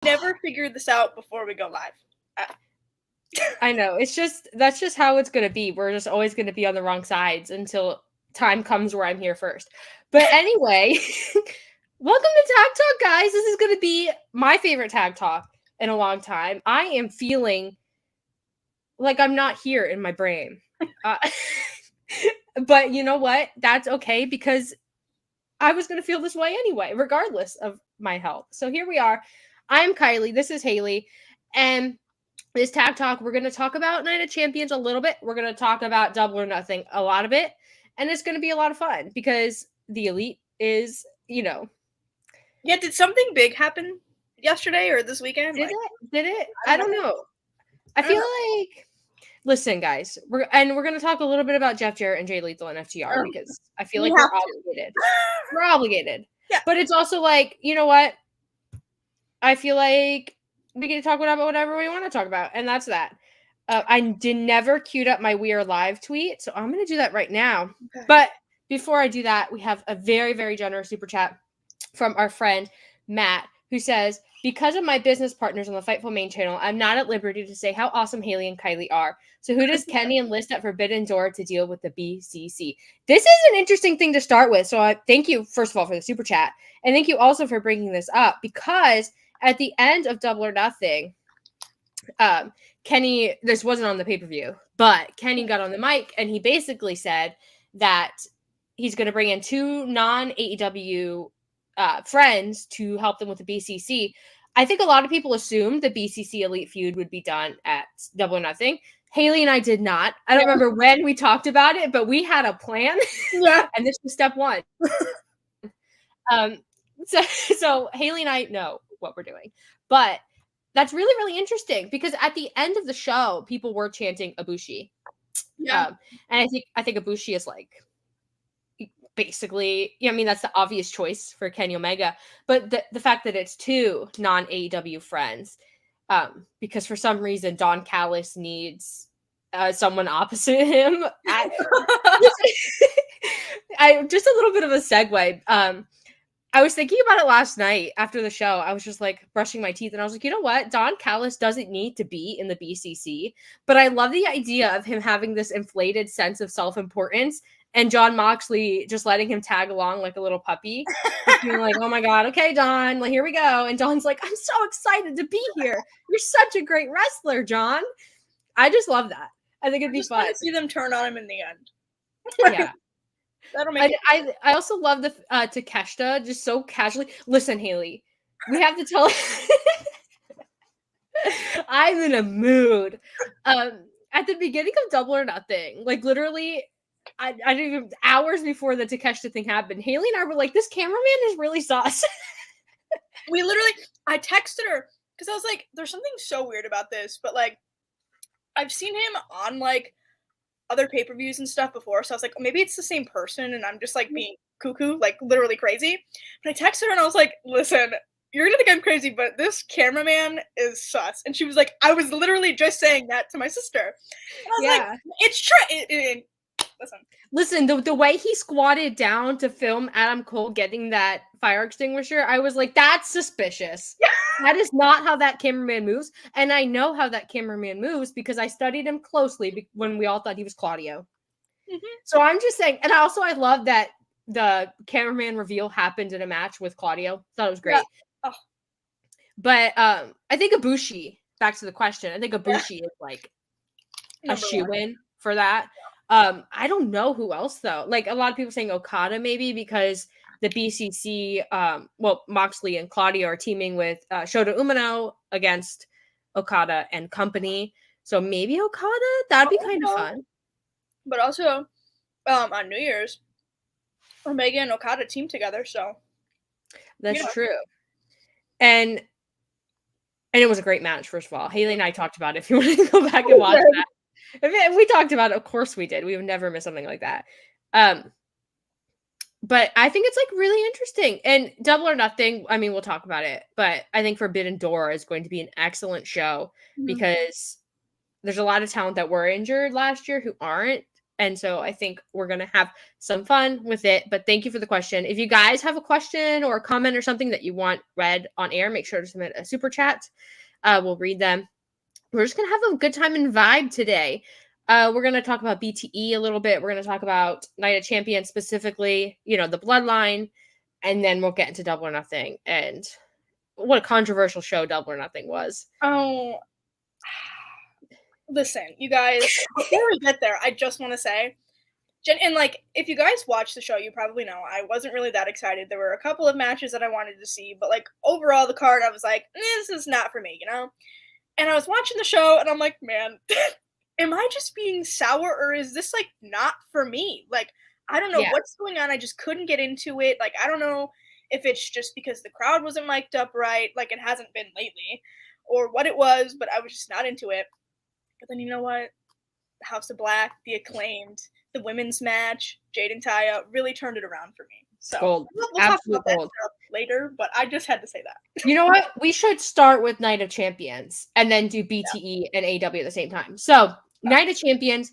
never figured this out before we go live. I know. That's just how it's going to be. We're just always going to be on the wrong sides until time comes where I'm here first. But anyway, welcome to Tag Talk, guys. This is going to be my favorite Tag Talk in a long time. I am feeling like I'm not here in my brain. But you know what? That's okay because I was going to feel this way anyway, regardless of my health. So here we are. I'm Kiley. This is Haley. And this Tag Talk, we're going to talk about Night of Champions a little bit. We're going to talk about Double or Nothing a lot of it. And it's going to be a lot of fun because the Elite is, Yeah, did something big happen yesterday or this weekend? Did it? I don't know. I feel like, listen, guys, we're going to talk a little bit about Jeff Jarrett and Jay Lethal and FTR because I feel like we're obligated. We're obligated. Yeah. But it's also like, you know what? I feel like we get to talk about whatever we want to talk about, and that's that. I never queued up my We Are Live tweet, so I'm going to do that right now. Okay. But before I do that, we have a very, very generous super chat from our friend Matt, who says, because of my business partners on the Fightful main channel, I'm not at liberty to say how awesome Haley and Kiley are. So who does Kenny enlist at Forbidden Door to deal with the BCC? This is an interesting thing to start with. So I thank you, first of all, for the super chat. And thank you also for bringing this up because at the end of Double or Nothing, Kenny, this wasn't on the pay-per-view, but Kenny got on the mic and he basically said that he's going to bring in 2 non-AEW friends to help them with the BCC. I think a lot of people assumed the BCC Elite feud would be done at Double or Nothing. Haley and I did not. I don't remember when we talked about it, but we had a plan. Yeah. And this was step 1. So Haley and I know what we're doing. But that's really, really interesting because at the end of the show, people were chanting Ibushi. Yeah. And I think Ibushi is like basically, I mean, that's the obvious choice for Kenny Omega. But the fact that it's 2 non-AEW friends, because for some reason Don Callis needs someone opposite him. I just a little bit of a segue. I was thinking about it last night after the show. I was just like brushing my teeth and I was like, you know what? Don Callis doesn't need to be in the BCC, but I love the idea of him having this inflated sense of self-importance and Jon Moxley just letting him tag along like a little puppy. Being like, oh my God, okay, Don, well, here we go. And Don's like, I'm so excited to be here. You're such a great wrestler, Jon. I just love that. I think it'd be fun to see them turn on him in the end. Yeah. That'll make I also love the Takeshita just so casually. Listen, Haley, we have to tell. I'm in a mood. At the beginning of Double or Nothing, like literally, I didn't even hours before the Takeshita thing happened. Haley and I were like, "This cameraman is really sus." We literally, I texted her because I was like, "There's something so weird about this," but like, I've seen him on like other pay-per-views and stuff before, so I was like, oh, maybe it's the same person and I'm just like being cuckoo, like literally crazy. But I texted her and I was like, listen, you're gonna think I'm crazy, but this cameraman is sus. And she was like, I was literally just saying that to my sister. And I was like, it's true. Listen, the way he squatted down to film Adam Cole getting that fire extinguisher, I was like, that's suspicious. That is not how that cameraman moves. And I know how that cameraman moves because I studied him closely when we all thought he was Claudio. Mm-hmm. So I'm just saying, and also I love that the cameraman reveal happened in a match with Claudio. Thought it was great. Yeah. Oh. But I think Ibushi, back to the question, I think Ibushi is like a shoe-in for that. I don't know who else though. Like a lot of people saying Okada maybe because the BCC, Moxley and Claudio are teaming with Shota Umino against Okada and company. So maybe Okada, that'd be kind of fun. But also, on New Year's, Omega and Okada team together. So that's true. And it was a great match. First of all, Haley and I talked about it. If you want to go back and watch that. If we talked about it, of course we did. We would never miss something like that. But I think it's like really interesting. And Double or Nothing, I mean, we'll talk about it, but I think Forbidden Door is going to be an excellent show because there's a lot of talent that were injured last year who aren't And so I think we're going to have some fun with it. But thank you for the question. If you guys have a question or a comment or something that you want read on air, make sure to submit a super chat. We'll read them. We're just going to have a good time and vibe today. We're going to talk about BTE a little bit. We're going to talk about Night of Champions specifically, the Bloodline, and then we'll get into Double or Nothing and what a controversial show Double or Nothing was. Oh, listen, you guys, before we get there, I just want to say, and like, if you guys watch the show, you probably know I wasn't really that excited. There were a couple of matches that I wanted to see, but like overall, the card, I was like, this is not for me, And I was watching the show, and I'm like, man, am I just being sour, or is this like not for me? Like, I don't know what's going on. I just couldn't get into it. Like, I don't know if it's just because the crowd wasn't mic'd up right, like it hasn't been lately, or what it was, but I was just not into it. But then you know what? House of Black, the Acclaimed, the women's match, Jade and Taya really turned it around for me. So gold. we'll talk about that stuff later, but I just had to say that. You know what? We should start with Night of Champions and then do BTE and AW at the same time. So, Night of Champions.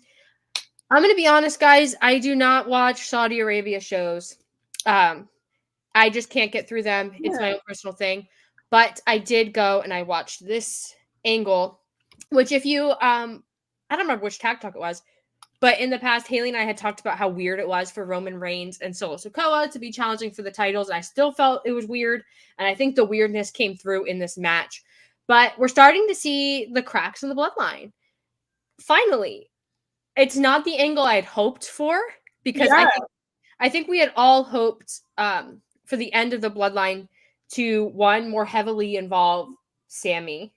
I'm going to be honest, guys. I do not watch Saudi Arabia shows. I just can't get through them. It's my own personal thing. But I did go and I watched this angle, which if you, I don't remember which tag talk it was, but in the past, Haley and I had talked about how weird it was for Roman Reigns and Solo Sikoa to be challenging for the titles. And I still felt it was weird. And I think the weirdness came through in this match. But we're starting to see the cracks in the bloodline. Finally, it's not the angle I had hoped for because I think we had all hoped for the end of the bloodline to, one, more heavily involve Sammy.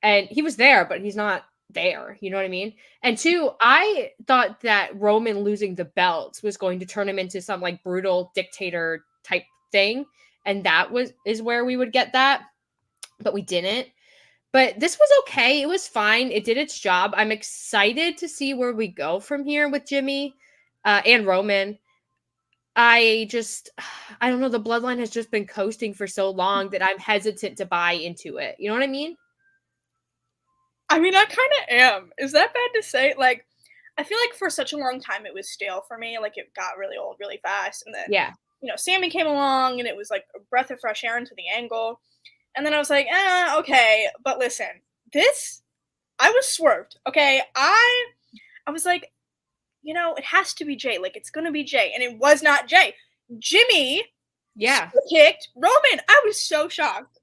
And he was there, but he's not there. You know what I mean? And two, I thought that Roman losing the belt was going to turn him into some like brutal dictator type thing. And that is where we would get that. But we didn't. But this was okay. It was fine. It did its job. I'm excited to see where we go from here with Jimmy and Roman. I don't know. The bloodline has just been coasting for so long that I'm hesitant to buy into it. You know what I mean? I mean, I kind of am. Is that bad to say? Like, I feel like for such a long time it was stale for me. Like, it got really old really fast. And then, Sammy came along and it was like a breath of fresh air into the angle. And then I was like, okay. But listen, I was swerved. Okay. I was like, it has to be Jay. Like, it's going to be Jay. And it was not Jay. Jimmy kicked Roman. I was so shocked.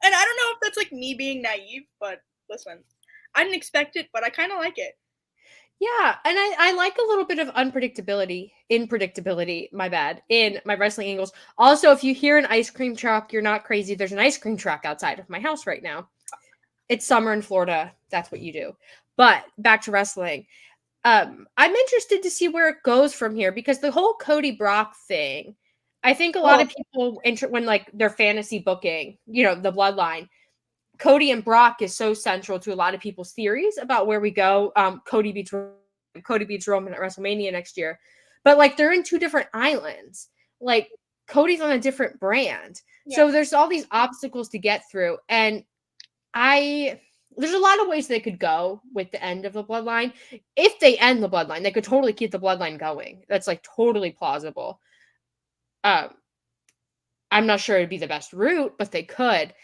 And I don't know if that's like me being naive, but listen, I didn't expect it, but I kind of like it. Yeah, and I like a little bit of unpredictability, my bad, in my wrestling angles. Also, if you hear an ice cream truck, you're not crazy. There's an ice cream truck outside of my house right now. It's summer in Florida. That's what you do. But back to wrestling. I'm interested to see where it goes from here because the whole Cody Brock thing, I think a lot of people, when like their fantasy booking, the bloodline, Cody and Brock is so central to a lot of people's theories about where we go. Cody beats Roman at WrestleMania next year. But like they're in two different islands. Like Cody's on a different brand. Yeah. So there's all these obstacles to get through. And there's a lot of ways they could go with the end of the bloodline. If they end the bloodline, they could totally keep the bloodline going. That's like totally plausible. I'm not sure it'd be the best route, but they could.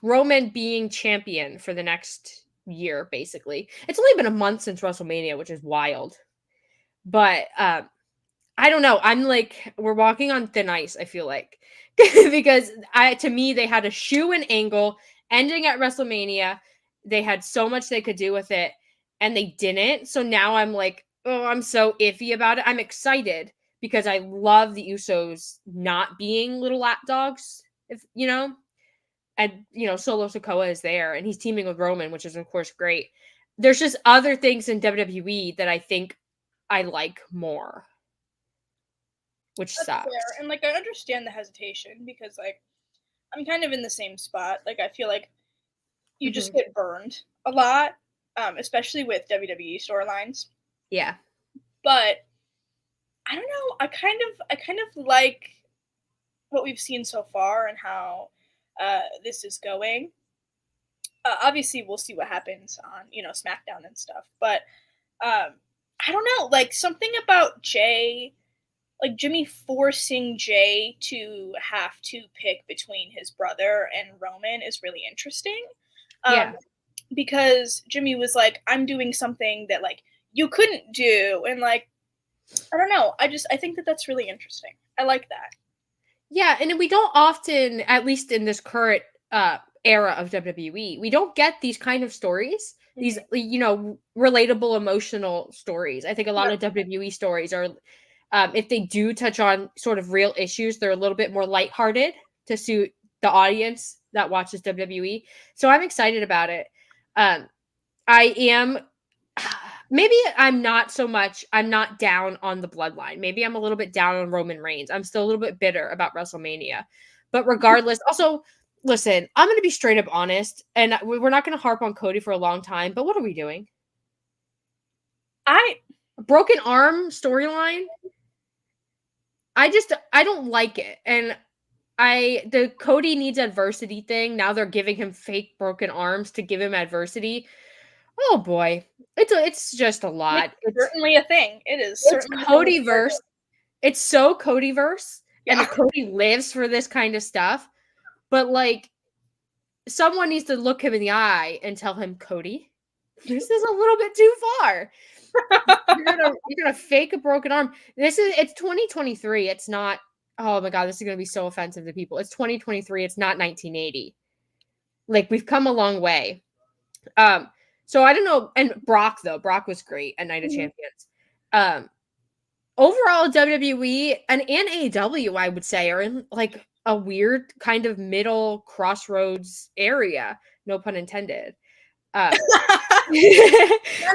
Roman being champion for the next year, basically. It's only been a month since WrestleMania, which is wild. But I don't know. I'm like, we're walking on thin ice, I feel like. Because to me, they had a shoe and angle ending at WrestleMania. They had so much they could do with it, and they didn't. So now I'm like, oh, I'm so iffy about it. I'm excited because I love the Usos not being little lapdogs. Solo Sikoa is there and he's teaming with Roman, which is of course great. There's just other things in WWE that I think I like more, which sucks. Fair. And like I understand the hesitation because like I'm kind of in the same spot. Like I feel like you just get burned a lot, especially with WWE storylines. Yeah. But I don't know. I kind of like what we've seen so far and how this is going. Obviously, we'll see what happens on SmackDown and stuff. But I don't know, like something about Jay, like Jimmy forcing Jay to have to pick between his brother and Roman is really interesting. Yeah. Because Jimmy was like, I'm doing something that like you couldn't do, and like I don't know, I think that that's really interesting. I like that. Yeah, and we don't often, at least in this current era of WWE, we don't get these kind of stories. These, relatable, emotional stories. I think a lot of WWE stories are, if they do touch on sort of real issues, they're a little bit more lighthearted to suit the audience that watches WWE. So I'm excited about it. I am. Maybe I'm not down on the bloodline. Maybe I'm a little bit down on Roman Reigns. I'm still a little bit bitter about WrestleMania. But regardless, also, listen, I'm going to be straight up honest, and we're not going to harp on Cody for a long time, but what are we doing? I A broken arm storyline? I don't like it. And the Cody needs adversity thing, now they're giving him fake broken arms to give him adversity. Oh boy. It's just a lot. It's certainly a thing. It is It's certainly Codyverse. It's so Codyverse, and yeah. the Cody lives for this kind of stuff. But like, someone needs to look him in the eye and tell him, Cody, this is a little bit too far. You're gonna fake a broken arm. It's 2023. It's not. Oh my god, this is gonna be so offensive to people. It's 2023. It's not 1980. Like, we've come a long way. So I don't know. And Brock was great at Night of Champions. Overall, WWE and AEW, I would say, are in like a weird kind of middle crossroads area. No pun intended. I'm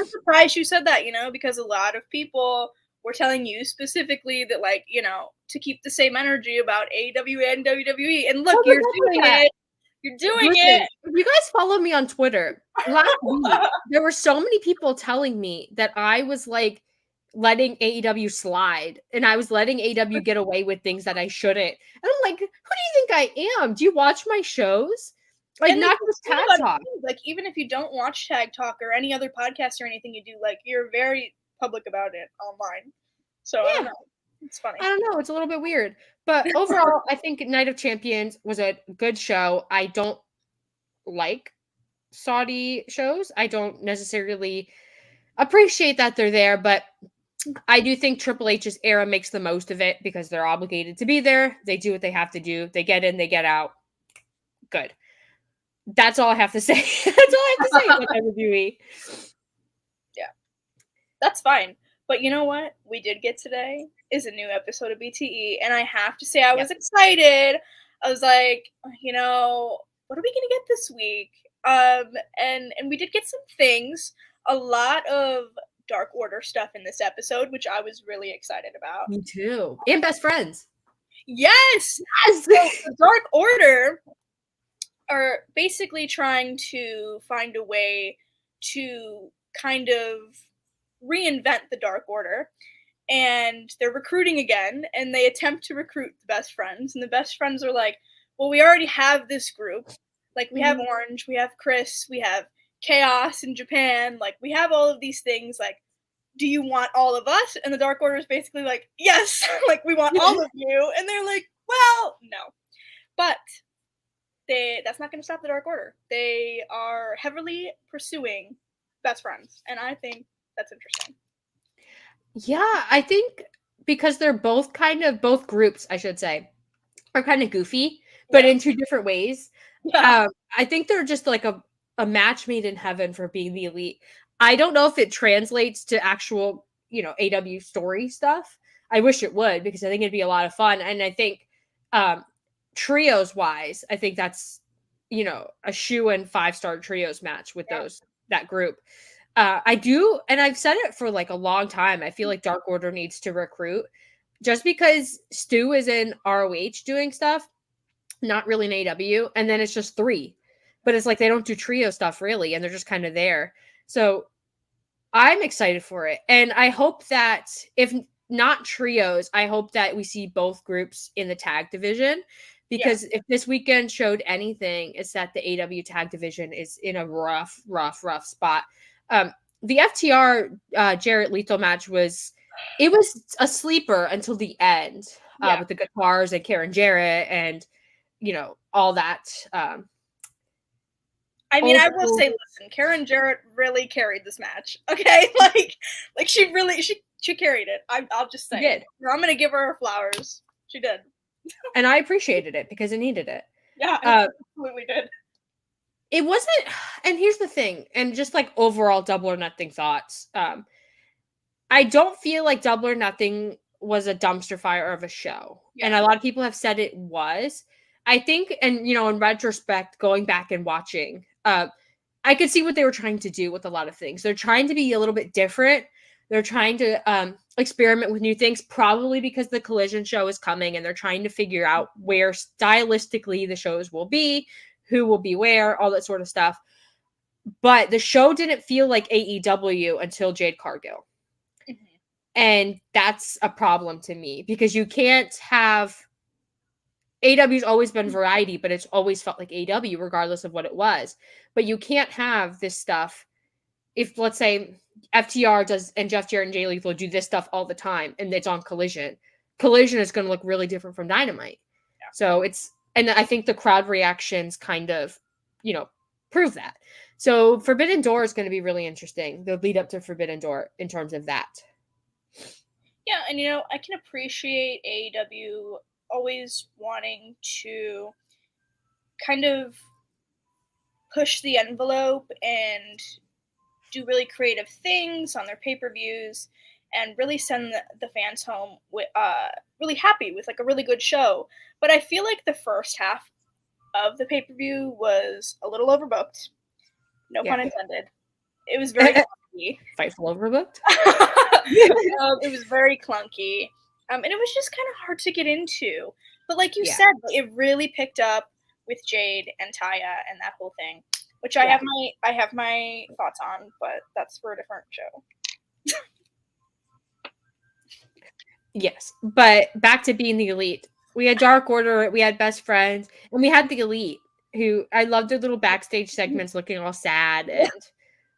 surprised you said that, because a lot of people were telling you specifically that, like, to keep the same energy about AEW and WWE. And look, you're doing it. You're doing it. If you guys follow me on Twitter, last week, there were so many people telling me that I was like letting AEW slide, and I was letting AEW get away with things that I shouldn't. And I'm like, who do you think I am? Do you watch my shows? Like, not just Tag Talk. Like, even if you don't watch Tag Talk or any other podcast or anything you do, like, you're very public about it online. So, yeah. I don't know. It's funny. I don't know. It's a little bit weird. But overall, I think Night of Champions was a good show. I don't like Saudi shows. I don't necessarily appreciate that they're there, but I do think Triple H's era makes the most of it because they're obligated to be there. They do what they have to do. They get in, they get out. Good. That's all I have to say. That's all I have to say about WWE. Yeah. That's fine. But you know what we did get today is a new episode of BTE, and I have to say I was excited. I was like, what are we gonna get this week? And we did get some things. A lot of Dark Order stuff in this episode, which I was really excited about. Me too. And Best Friends. Yes! So the Dark Order are basically trying to find a way to kind of reinvent the Dark Order, and they're recruiting again, and they attempt to recruit the Best Friends, and the Best Friends are like, well, we already have this group. Like, we have Orange, we have Chris, we have Chaos in Japan, like, we have all of these things, like, do you want all of us? And the Dark Order is basically like, yes, like, we want all of you. And they're like, well, no. But that's not going to stop the Dark Order. They are heavily pursuing Best Friends, and I think that's interesting. Yeah, I think because they're both groups, I should say, are kind of goofy, but in two different ways. Yeah. I think they're just like a match made in heaven for being the elite. I don't know if it translates to actual, AW story stuff. I wish it would, because I think it'd be a lot of fun. And I think trios wise, I think that's, a shoe-in 5-star trios match with that group. I do, and I've said it for like a long time. I feel like Dark Order needs to recruit, just because Stu is in ROH doing stuff, not really in AW, and then it's just 3. But it's like they don't do trio stuff really, and they're just kind of there. So I'm excited for it. And I hope that, if not trios, I hope that we see both groups in the tag division. Because if this weekend showed anything, it's that the AW tag division is in a rough spot. the FTR Jarrett Lethal match was a sleeper until the end with the guitars and Karen Jarrett and all that. I mean, I will say, listen, Karen Jarrett really carried this match. Okay, like she really she carried it. I'll just say, did. I'm gonna give her flowers. She did, and I appreciated it because it needed it. Yeah, I absolutely did. It wasn't, and here's the thing, and just like overall Double or Nothing thoughts. I don't feel like Double or Nothing was a dumpster fire of a show, and a lot of people have said it was. I think, and in retrospect, going back and watching, I could see what they were trying to do with a lot of things. They're trying to be a little bit different. They're trying to experiment with new things, probably because the Collision show is coming, and they're trying to figure out where stylistically the shows will be, who will be where, all that sort of stuff. But the show didn't feel like AEW until Jade Cargill. Mm-hmm. And that's a problem to me because you can't have AEW's always been variety, but it's always felt like AEW regardless of what it was. But you can't have this stuff if, let's say, FTR does and Jeff Jarrett and Jay Lethal do this stuff all the time and it's on Collision. Collision is going to look really different from Dynamite. Yeah. So and I think the crowd reactions kind of, prove that. So Forbidden Door is going to be really interesting. The lead up to Forbidden Door in terms of that. Yeah, and I can appreciate AEW always wanting to kind of push the envelope and do really creative things on their pay-per-views and really send the fans home with really happy with like a really good show. But I feel like the first half of the pay-per-view was a little overbooked. No pun intended. It was very clunky. Fightful overbooked? It was very clunky. And it was just kind of hard to get into. But like you said, it really picked up with Jade and Taya and that whole thing, which I have my thoughts on, but that's for a different show. Yes, but back to being the Elite. We had Dark Order, we had Best Friends, and we had the Elite, who I loved their little backstage segments looking all sad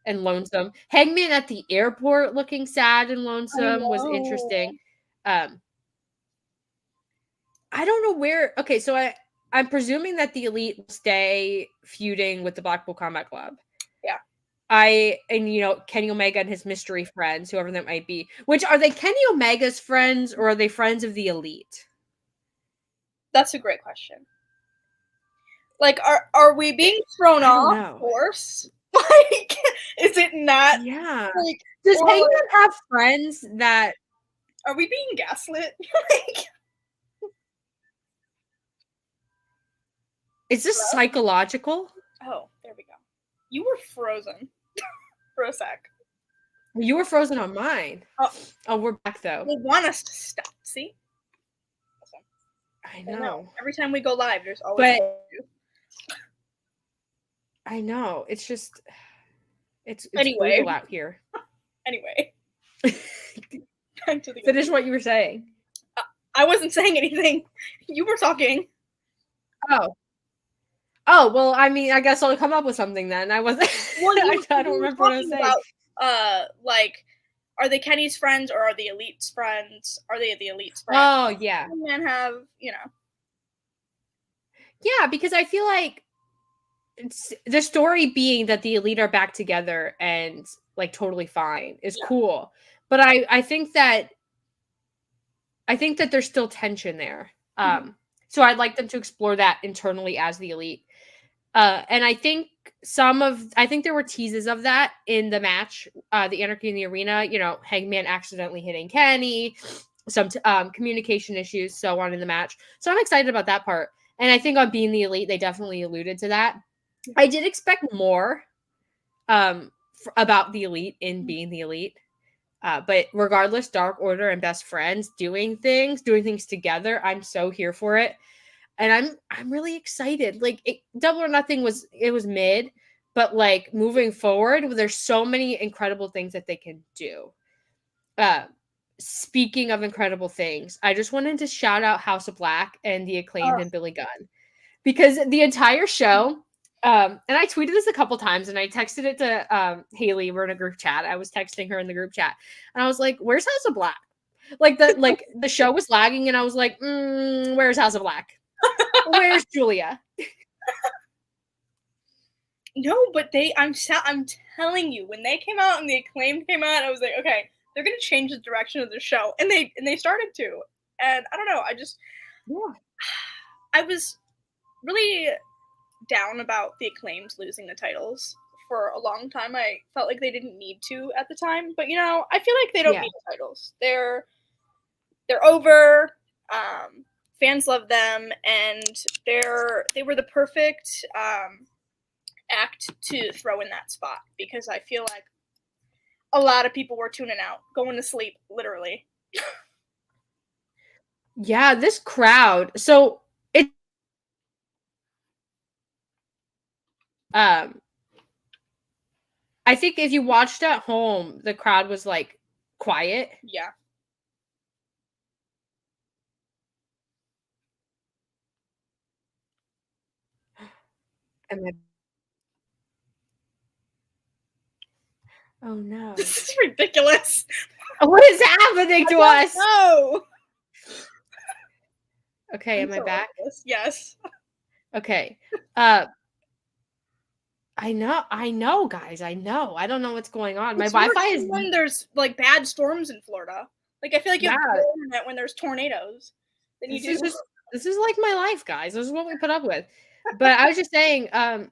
and lonesome. Hangman at the airport looking sad and lonesome was interesting. I don't know where. Okay, so I'm presuming that the Elite will stay feuding with the Blackpool Combat Club. Yeah. Kenny Omega and his mystery friends, whoever that might be. Which, are they Kenny Omega's friends or are they friends of the Elite? That's a great question. Like, are we being thrown off course? Like, is it not? Yeah. Like, does Hangman have friends that? Are we being gaslit? Is this psychological? Oh, there we go. You were frozen for a sec. You were frozen on mine. Oh, we're back though. They want us to stop. See? I know. Every time we go live, there's always. I know. It's just. It's anyway brutal out here. Anyway. Finish what you were saying. I wasn't saying anything. You were talking. Oh, well, I mean, I guess I'll come up with something then. I wasn't. Well, I don't remember what I was saying. Like, are they Kenny's friends or are the Elite's friends? Are they the Elite's friends? Oh, yeah. And have, Yeah, because I feel like it's the story being that the Elite are back together and like totally fine is cool. But I think that there's still tension there. So I'd like them to explore that internally as the Elite. And I think there were teases of that in the match, the Anarchy in the Arena, Hangman accidentally hitting Kenny, some communication issues, so on in the match. So I'm excited about that part. And I think on being the Elite, they definitely alluded to that. I did expect more about the Elite in being the Elite. But regardless, Dark Order and Best Friends doing things together, I'm so here for it. And I'm really excited. Like Double or Nothing was mid, but like moving forward, there's so many incredible things that they can do. Speaking of incredible things, I just wanted to shout out House of Black and the Acclaimed and Billy Gunn. Because the entire show, And I tweeted this a couple times, and I texted it to Haley. We're in a group chat. I was texting her in the group chat, and I was like, "Where's House of Black?" Like the show was lagging, and I was like, "Where's House of Black? Where's Julia?" No, but I'm telling you, when they came out and the acclaimed came out, I was like, okay, they're gonna change the direction of the show, and they started to, and I don't know, I was really down about the acclaimed losing the titles for a long time. I felt like they didn't need to at the time, but I feel like they don't need the titles. They're over. Fans love them, and they were the perfect act to throw in that spot, because I feel like a lot of people were tuning out, going to sleep, literally. Yeah, this crowd. So it I think if you watched at home, the crowd was like quiet. Yeah. And then, oh no. This is ridiculous. What is happening to us? No. Okay, am I back? Yes. Okay. I know, guys. I know. I don't know what's going on. My Wi-Fi is when there's like bad storms in Florida. Like I feel like you have more internet when there's tornadoes than you do. This is like my life, guys. This is what we put up with. But I was just saying, I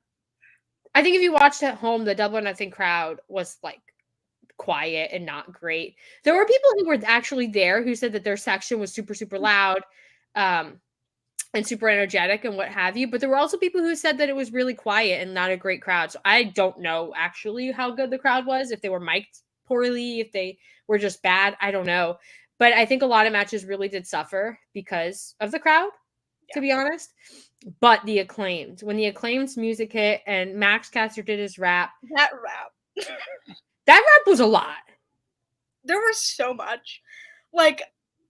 think if you watched at home, the Double or Nothing crowd was like quiet and not great. There were people who were actually there who said that their section was super, super loud, and super energetic and what have you. But there were also people who said that it was really quiet and not a great crowd. So I don't know actually how good the crowd was, if they were mic'd poorly, if they were just bad. I don't know. But I think a lot of matches really did suffer because of the crowd, to be honest. But the Acclaimed, when the Acclaimed's music hit and Max Caster did his rap. That rap. That rap was a lot. There was so much. Like,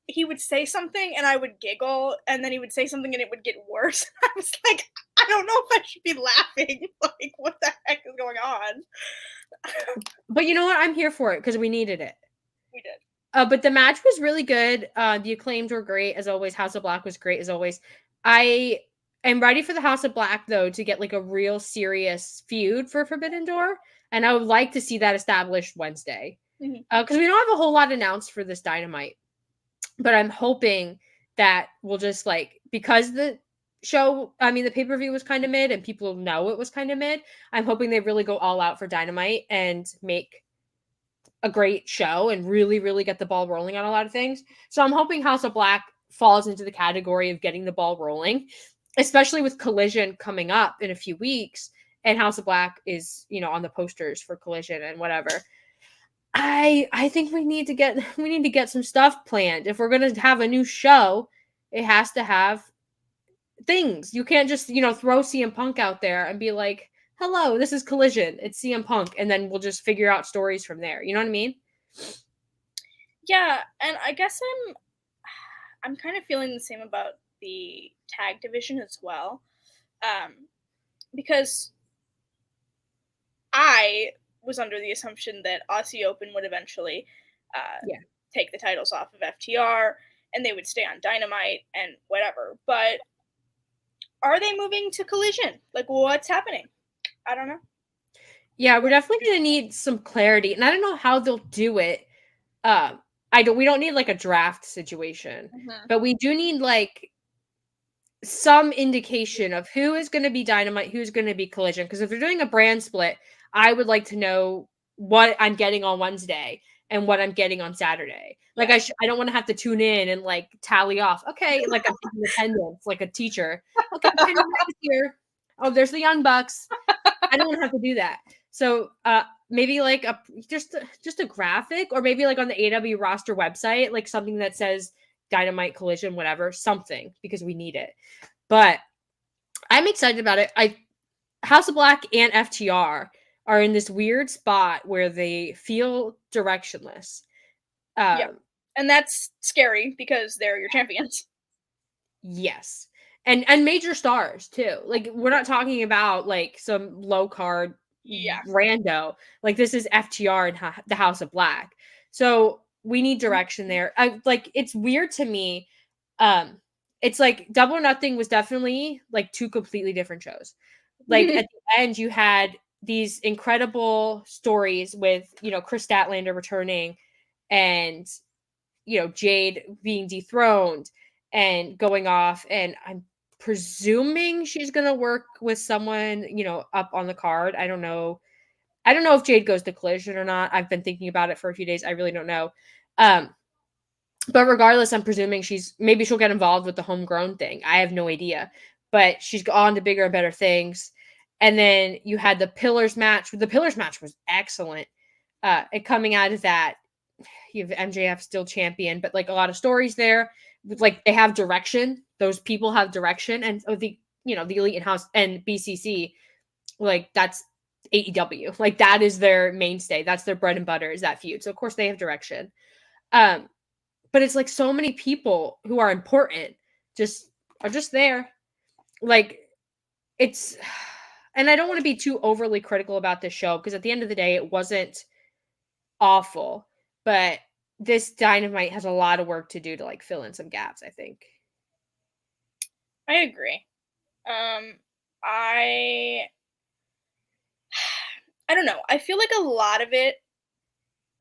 he would say something and I would giggle, and then he would say something and it would get worse. I was like, I don't know if I should be laughing. Like, what the heck is going on? But you know what? I'm here for it because we needed it. We did. But the match was really good. The Acclaimed were great as always. House of Black was great as always. I am ready for the House of Black, though, to get like a real serious feud for Forbidden Door. And I would like to see that established Wednesday. Because we don't have a whole lot announced for this Dynamite. But I'm hoping that we'll just like, because the show, I mean, the pay-per-view was kind of mid and people know it was kind of mid. I'm hoping they really go all out for Dynamite and make a great show and really, really get the ball rolling on a lot of things. So I'm hoping House of Black falls into the category of getting the ball rolling, especially with Collision coming up in a few weeks. And House of Black is, on the posters for Collision and whatever. I think we need to get some stuff planned. If we're going to have a new show, it has to have things. You can't just, throw CM Punk out there and be like, hello, this is Collision. It's CM Punk. And then we'll just figure out stories from there. You know what I mean? Yeah. And I guess I'm kind of feeling the same about the tag division as well. Because I was under the assumption that Aussie Open would eventually take the titles off of FTR and they would stay on Dynamite and whatever. But are they moving to Collision? Like, what's happening? I don't know. Yeah, we're definitely going to need some clarity. And I don't know how they'll do it. We don't need like a draft situation, but we do need like some indication of who is going to be Dynamite, who's going to be Collision. Because if they're doing a brand split, I would like to know what I'm getting on Wednesday and what I'm getting on Saturday. Like I don't want to have to tune in and like tally off. Okay, like I'm taking attendance, like a teacher. Okay, here. Oh, there's the Young Bucks. I don't want to have to do that. So maybe like just a graphic, or maybe like on the AW roster website, like something that says Dynamite, Collision, whatever, something, because we need it. But I'm excited about it. House of Black and FTR are in this weird spot where they feel directionless. And that's scary because they're your champions. Yes. and major stars too. Like we're not talking about like some low card Yeah. rando. Like this is FTR and the House of Black. So we need direction there. Like it's weird to me. It's like Double or Nothing was definitely like two completely different shows. Like at the end, you had these incredible stories with Chris Statlander returning, and Jade being dethroned and going off, and I'm presuming she's gonna work with someone up on the card. I don't know if Jade goes to Collision or not. I've been thinking about it for a few days. I really don't know. But regardless, I'm presuming maybe she'll get involved with the homegrown thing. I have no idea. But she's on to bigger and better things. And then you had the Pillars match. The Pillars match was excellent. It coming out of that, you have MJF still champion, but like a lot of stories there. Like they have direction. Those people have direction. And the Elite and House and BCC, like that's AEW. Like that is their mainstay. That's their bread and butter, is that feud. So of course they have direction. But it's like so many people who are important are just there. Like it's, and I don't want to be too overly critical about this show because at the end of the day, it wasn't awful, but this Dynamite has a lot of work to do to like fill in some gaps, I think. I agree. I don't know. I feel like a lot of it,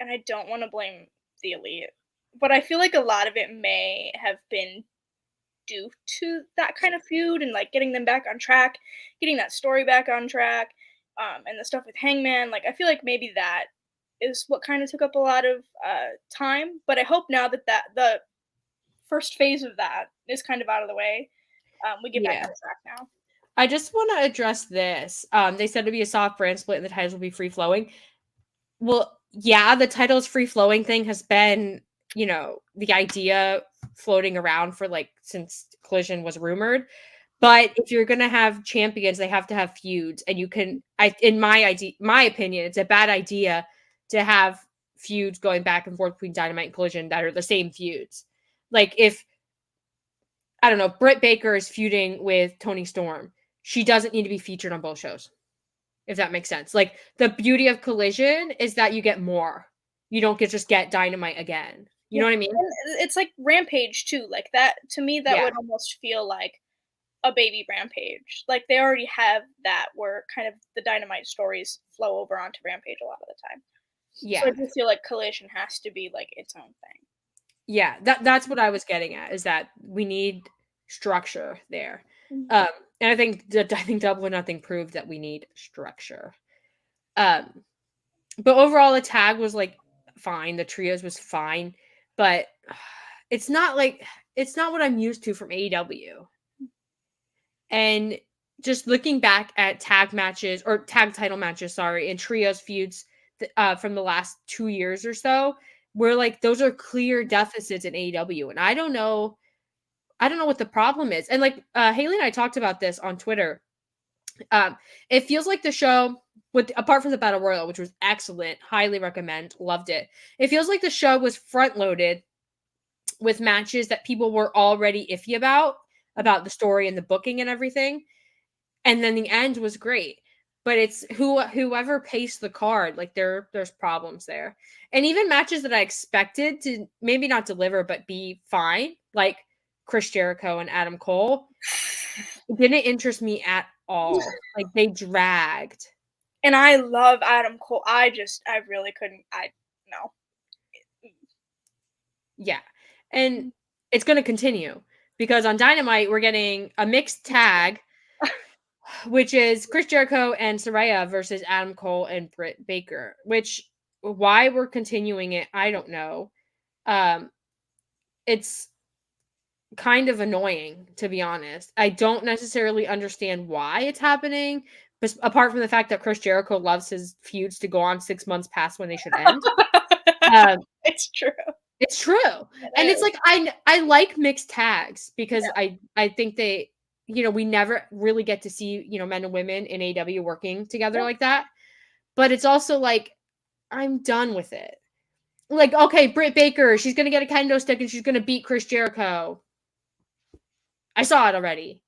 and I don't want to blame the Elite, but I feel like a lot of it may have been due to that kind of feud and like getting them back on track, getting that story back on track, and the stuff with Hangman. Like I feel like maybe that is what kind of took up a lot of time. But I hope now that the first phase of that is kind of out of the way, we get back on track now. I just want to address this. They said it'd be a soft brand split and the titles will be free flowing. Well, yeah, the titles free flowing thing has been, the idea floating around for like since Collision was rumored. But if you're gonna have champions, they have to have feuds, and you can. My opinion, it's a bad idea to have feuds going back and forth between Dynamite and Collision that are the same feuds. Like if I don't know, Britt Baker is feuding with Toni Storm, she doesn't need to be featured on both shows. If that makes sense. Like the beauty of Collision is that you get more. You don't just get Dynamite again. You know what I mean? It's like Rampage too. Like that to me, that would almost feel like a baby Rampage. Like they already have that where kind of the Dynamite stories flow over onto Rampage a lot of the time. Yeah. So I just feel like Collision has to be like its own thing. Yeah, that's what I was getting at, is that we need structure there. Mm-hmm. And I think Double or Nothing proved that we need structure. But overall the tag was like fine, the trios was fine, but it's not what I'm used to from AEW. And just looking back at tag matches or tag title matches, and trios feuds from the last 2 years or so, where like those are clear deficits in AEW, and I don't know what the problem is. And like Haley and I talked about this on Twitter. It feels like the show, apart from the Battle Royal, which was excellent, highly recommend, loved it. It feels like the show was front loaded with matches that people were already iffy about the story and the booking and everything, and then the end was great. But it's whoever paced the card, like there's problems there. And even matches that I expected to maybe not deliver but be fine, like Chris Jericho and Adam Cole, didn't interest me at all. Like they dragged. And I love Adam Cole. I really couldn't. No. Yeah. And it's going to continue because on Dynamite we're getting a mixed tag, which is Chris Jericho and Saraya versus Adam Cole and Britt Baker, which why we're continuing it, I don't know. It's kind of annoying, to be honest. I don't necessarily understand why it's happening, but apart from the fact that Chris Jericho loves his feuds to go on 6 months past when they should end. It's true. It's true. It's like I like mixed tags because I think they, we never really get to see, men and women in AEW working together like that. But it's also like, I'm done with it. Like, okay, Britt Baker, she's going to get a kendo stick and she's going to beat Chris Jericho. I saw it already.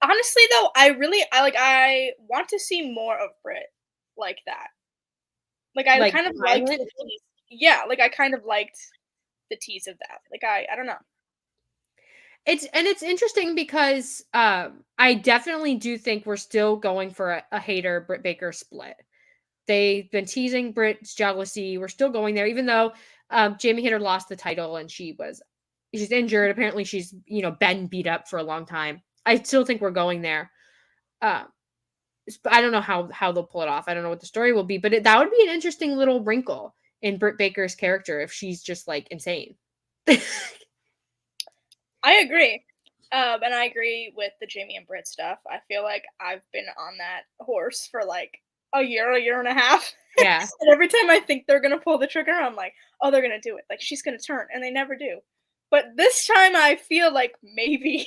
Honestly, though, I want to see more of Brit like that. Like, I Like kind of liked violent. the tease. Yeah, like, I kind of liked the tease of that. Like, I don't know. It's interesting because I definitely do think we're still going for a Hater Britt Baker split. They've been teasing Britt's jealousy. We're still going there, even though Jamie Hayter lost the title and she's injured. Apparently, she's been beat up for a long time. I still think we're going there. Uh, I don't know how they'll pull it off. I don't know what the story will be, but that would be an interesting little wrinkle in Britt Baker's character if she's just like insane. I agree. And I agree with the Jamie and Britt stuff. I feel like I've been on that horse for like a year and a half. Yeah. And every time I think they're gonna pull the trigger, I'm like, oh, they're gonna do it. Like she's gonna turn, and they never do. But this time I feel like maybe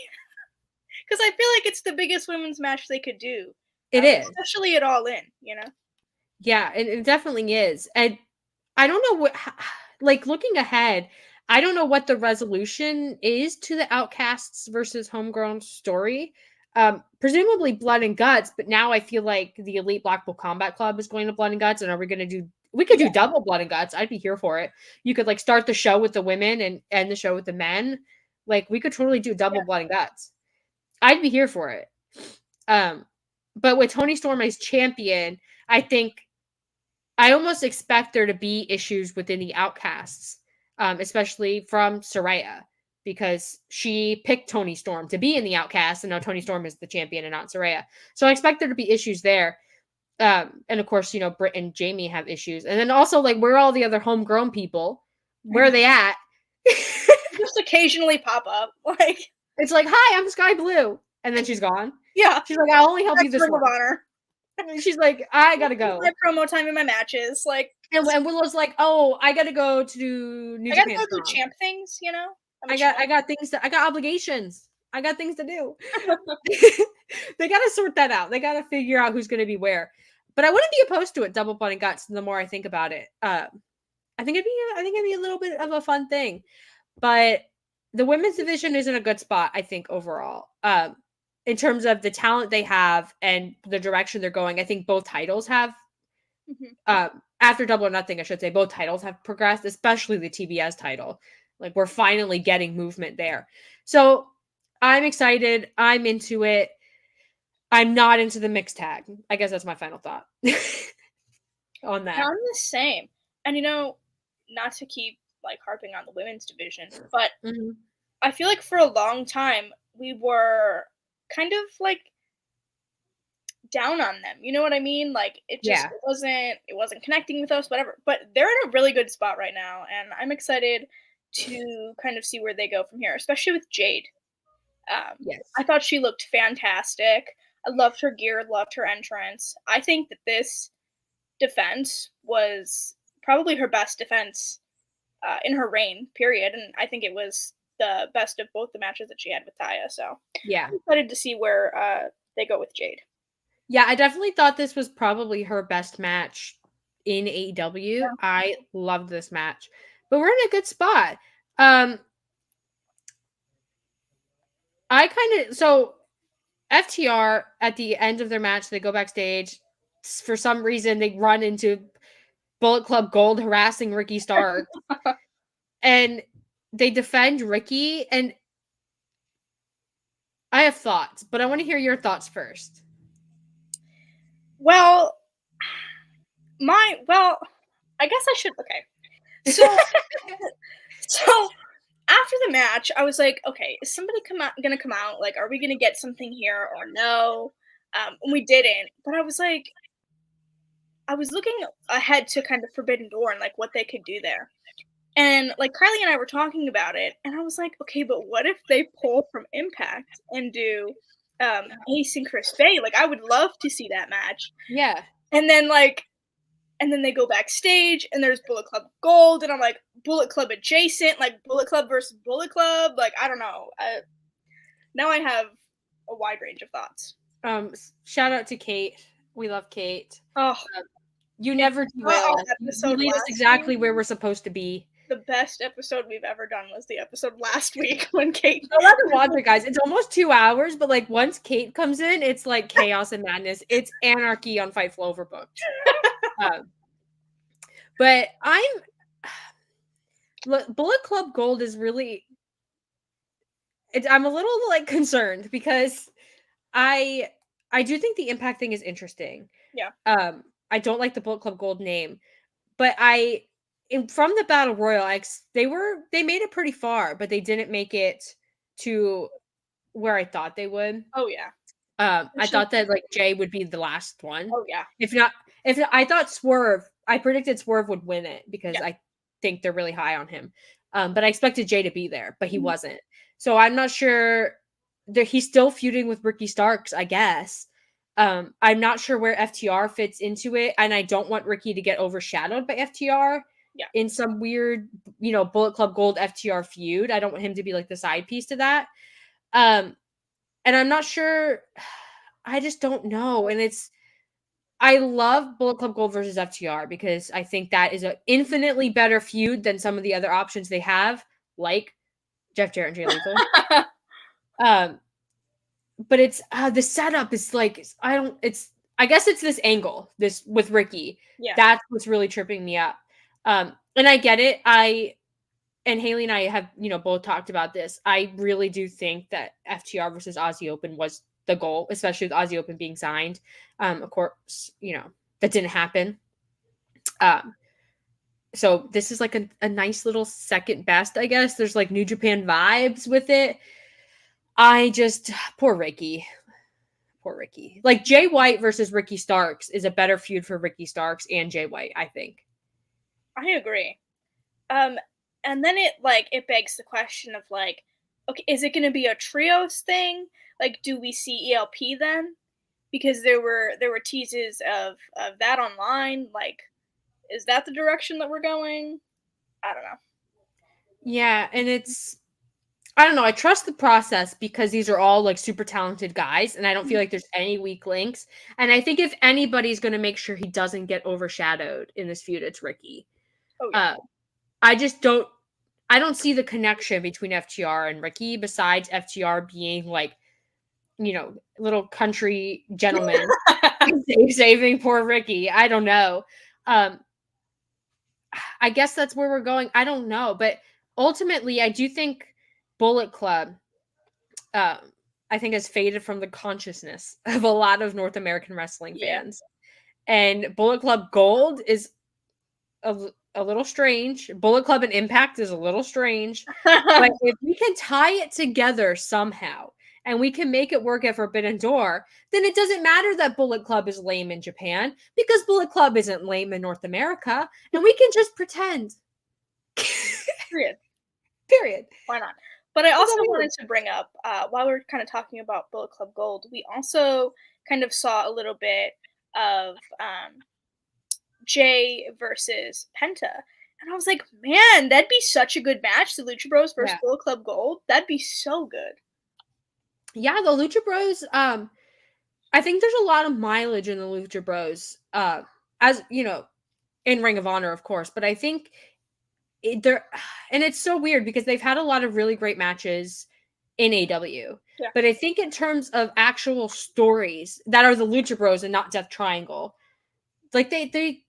because I feel like it's the biggest women's match they could do. It is. Especially it all in, you know? Yeah, it definitely is. And I don't know like looking ahead, I don't know what the resolution is to the Outcasts versus Homegrown story. Presumably Blood and Guts, but now I feel like the Elite Blackpool Combat Club is going to Blood and Guts, and are we going to do? We could do double Blood and Guts. I'd be here for it. You could like start the show with the women and end the show with the men. Like we could totally do double Blood and Guts. I'd be here for it. But with Toni Storm as champion, I almost expect there to be issues within the Outcasts, especially from Saraya, because she picked Toni Storm to be in the Outcasts, and now Toni Storm is the champion and not Saraya. So I expect there to be issues there. And of course, Britt and Jamie have issues. And then also, like, where are all the other homegrown people? Where are they at? Just occasionally pop up. Like it's like, hi, I'm Sky Blue. And then she's gone. Yeah. She's like, I'll only help you this Ring one. of Honor. She's like, I gotta go. My promo time in my matches, like, and Willow's like, oh, I gotta go to New Japan. I gotta go do champ things, you know. I got things I got obligations. I got things to do. They gotta sort that out. They gotta figure out who's gonna be where. But I wouldn't be opposed to it. Double Blood and Guts. The more I think about it, I think it'd be a little bit of a fun thing. But the women's division is in a good spot, I think, overall. In terms of the talent they have and the direction they're going, I think both titles have, after Double or Nothing, I should say, both titles have progressed, especially the TBS title. Like, we're finally getting movement there. So, I'm excited. I'm into it. I'm not into the mixed tag. I guess that's my final thought on that. I'm the same. And, not to keep, like, harping on the women's division, but I feel like for a long time, we were kind of like down on them. You know what I mean? Like it wasn't connecting with us, whatever. But they're in a really good spot right now, and I'm excited to kind of see where they go from here, especially with Jade. Yes. I thought she looked fantastic. I loved her gear, loved her entrance. I think that this defense was probably her best defense in her reign, period. And I think it was the best of both the matches that she had with Taya. So yeah, I'm excited to see where they go with Jade. Yeah, I definitely thought this was probably her best match in AEW. Yeah. I loved this match, but we're in a good spot. So FTR at the end of their match, they go backstage. For some reason, they run into Bullet Club Gold harassing Ricky Stark. And they defend Ricky, and I have thoughts, but I want to hear your thoughts first. Well, I guess I should. Okay, so after the match, I was like, okay, is somebody gonna come out? Like, are we gonna get something here or no? And we didn't. But I was like, I was looking ahead to kind of Forbidden Door and like what they could do there. And like Kiley and I were talking about it, and I was like, okay, but what if they pull from Impact and do Ace and Chris Bay? Like, I would love to see that match. Yeah. And then they go backstage, and there's Bullet Club Gold, and I'm like, Bullet Club adjacent, like Bullet Club versus Bullet Club. Like, I don't know. Now I have a wide range of thoughts. Shout out to Kate. We love Kate. Oh, you never do well. You lead us exactly where we're supposed to be. the best episode we've ever done was the episode last week when Kate. I'll have to watch it, guys. It's almost 2 hours, but like once Kate comes in, it's like chaos and madness. It's anarchy on Fightful Overbooked. But Bullet Club Gold is really. I'm a little like concerned because I do think the Impact thing is interesting. Yeah. I don't like the Bullet Club Gold name, but from the Battle Royal, they made it pretty far, but they didn't make it to where I thought they would. Oh yeah. I thought that like Jay would be the last one. Oh yeah. If I thought Swerve, I predicted Swerve would win it because I think they're really high on him. But I expected Jay to be there, but he wasn't. So I'm not sure that he's still feuding with Ricky Starks, I guess. I'm not sure where FTR fits into it, and I don't want Ricky to get overshadowed by FTR in some weird, Bullet Club Gold FTR feud. I don't want him to be like the side piece to that. And I'm not sure. I just don't know. And I love Bullet Club Gold versus FTR because I think that is an infinitely better feud than some of the other options they have, like Jeff Jarrett and Jay Lethal. But it's the setup is like I guess it's this angle with Ricky. Yeah. That's what's really tripping me up. And I get it. And Haley and I have, both talked about this. I really do think that FTR versus Aussie Open was the goal, especially with Aussie Open being signed. Of course, that didn't happen. So this is like a nice little second best, I guess. There's like New Japan vibes with it. Poor Ricky. Like Jay White versus Ricky Starks is a better feud for Ricky Starks and Jay White, I think. I agree. And then it begs the question of like, okay, is it going to be a trios thing? Like, do we see ELP then? Because there were teases of that online. Like, is that the direction that we're going? I don't know. Yeah, and I don't know. I trust the process because these are all like super talented guys, and I don't feel like there's any weak links. And I think if anybody's going to make sure he doesn't get overshadowed in this feud, it's Ricky. Oh, yeah. I don't see the connection between FTR and Ricky besides FTR being like, little country gentlemen saving poor Ricky. I don't know. I guess that's where we're going. I don't know. But ultimately, I do think Bullet Club, I think, has faded from the consciousness of a lot of North American wrestling fans. And Bullet Club Gold is a little strange. Bullet Club and Impact is a little strange. But if we can tie it together somehow, and we can make it work at Forbidden Door, then it doesn't matter that Bullet Club is lame in Japan, because Bullet Club isn't lame in North America, and we can just pretend. Period. Why not? But I also wanted to bring up, while we're kind of talking about Bullet Club Gold, we also kind of saw a little bit of Jay versus Penta. And I was like, man, that'd be such a good match, the Lucha Bros versus Bullet Club Gold. That'd be so good. Yeah, the Lucha Bros, I think there's a lot of mileage in the Lucha Bros, as, in Ring of Honor, of course. But I think and it's so weird because they've had a lot of really great matches in AW. Yeah. But I think in terms of actual stories that are the Lucha Bros and not Death Triangle, like they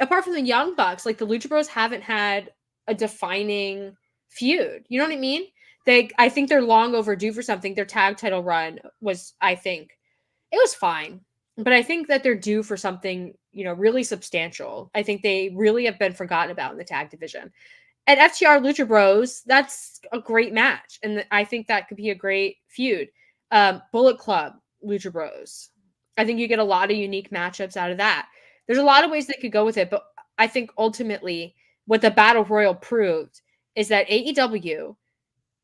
apart from the Young Bucks, like the Lucha Bros haven't had a defining feud. You know what I mean? I think they're long overdue for something. Their tag title run was, I think, it was fine. But I think that they're due for something, really substantial. I think they really have been forgotten about in the tag division. At FTR Lucha Bros, that's a great match. And I think that could be a great feud. Bullet Club Lucha Bros. I think you get a lot of unique matchups out of that. There's a lot of ways they could go with it. But I think ultimately what the Battle Royal proved is that AEW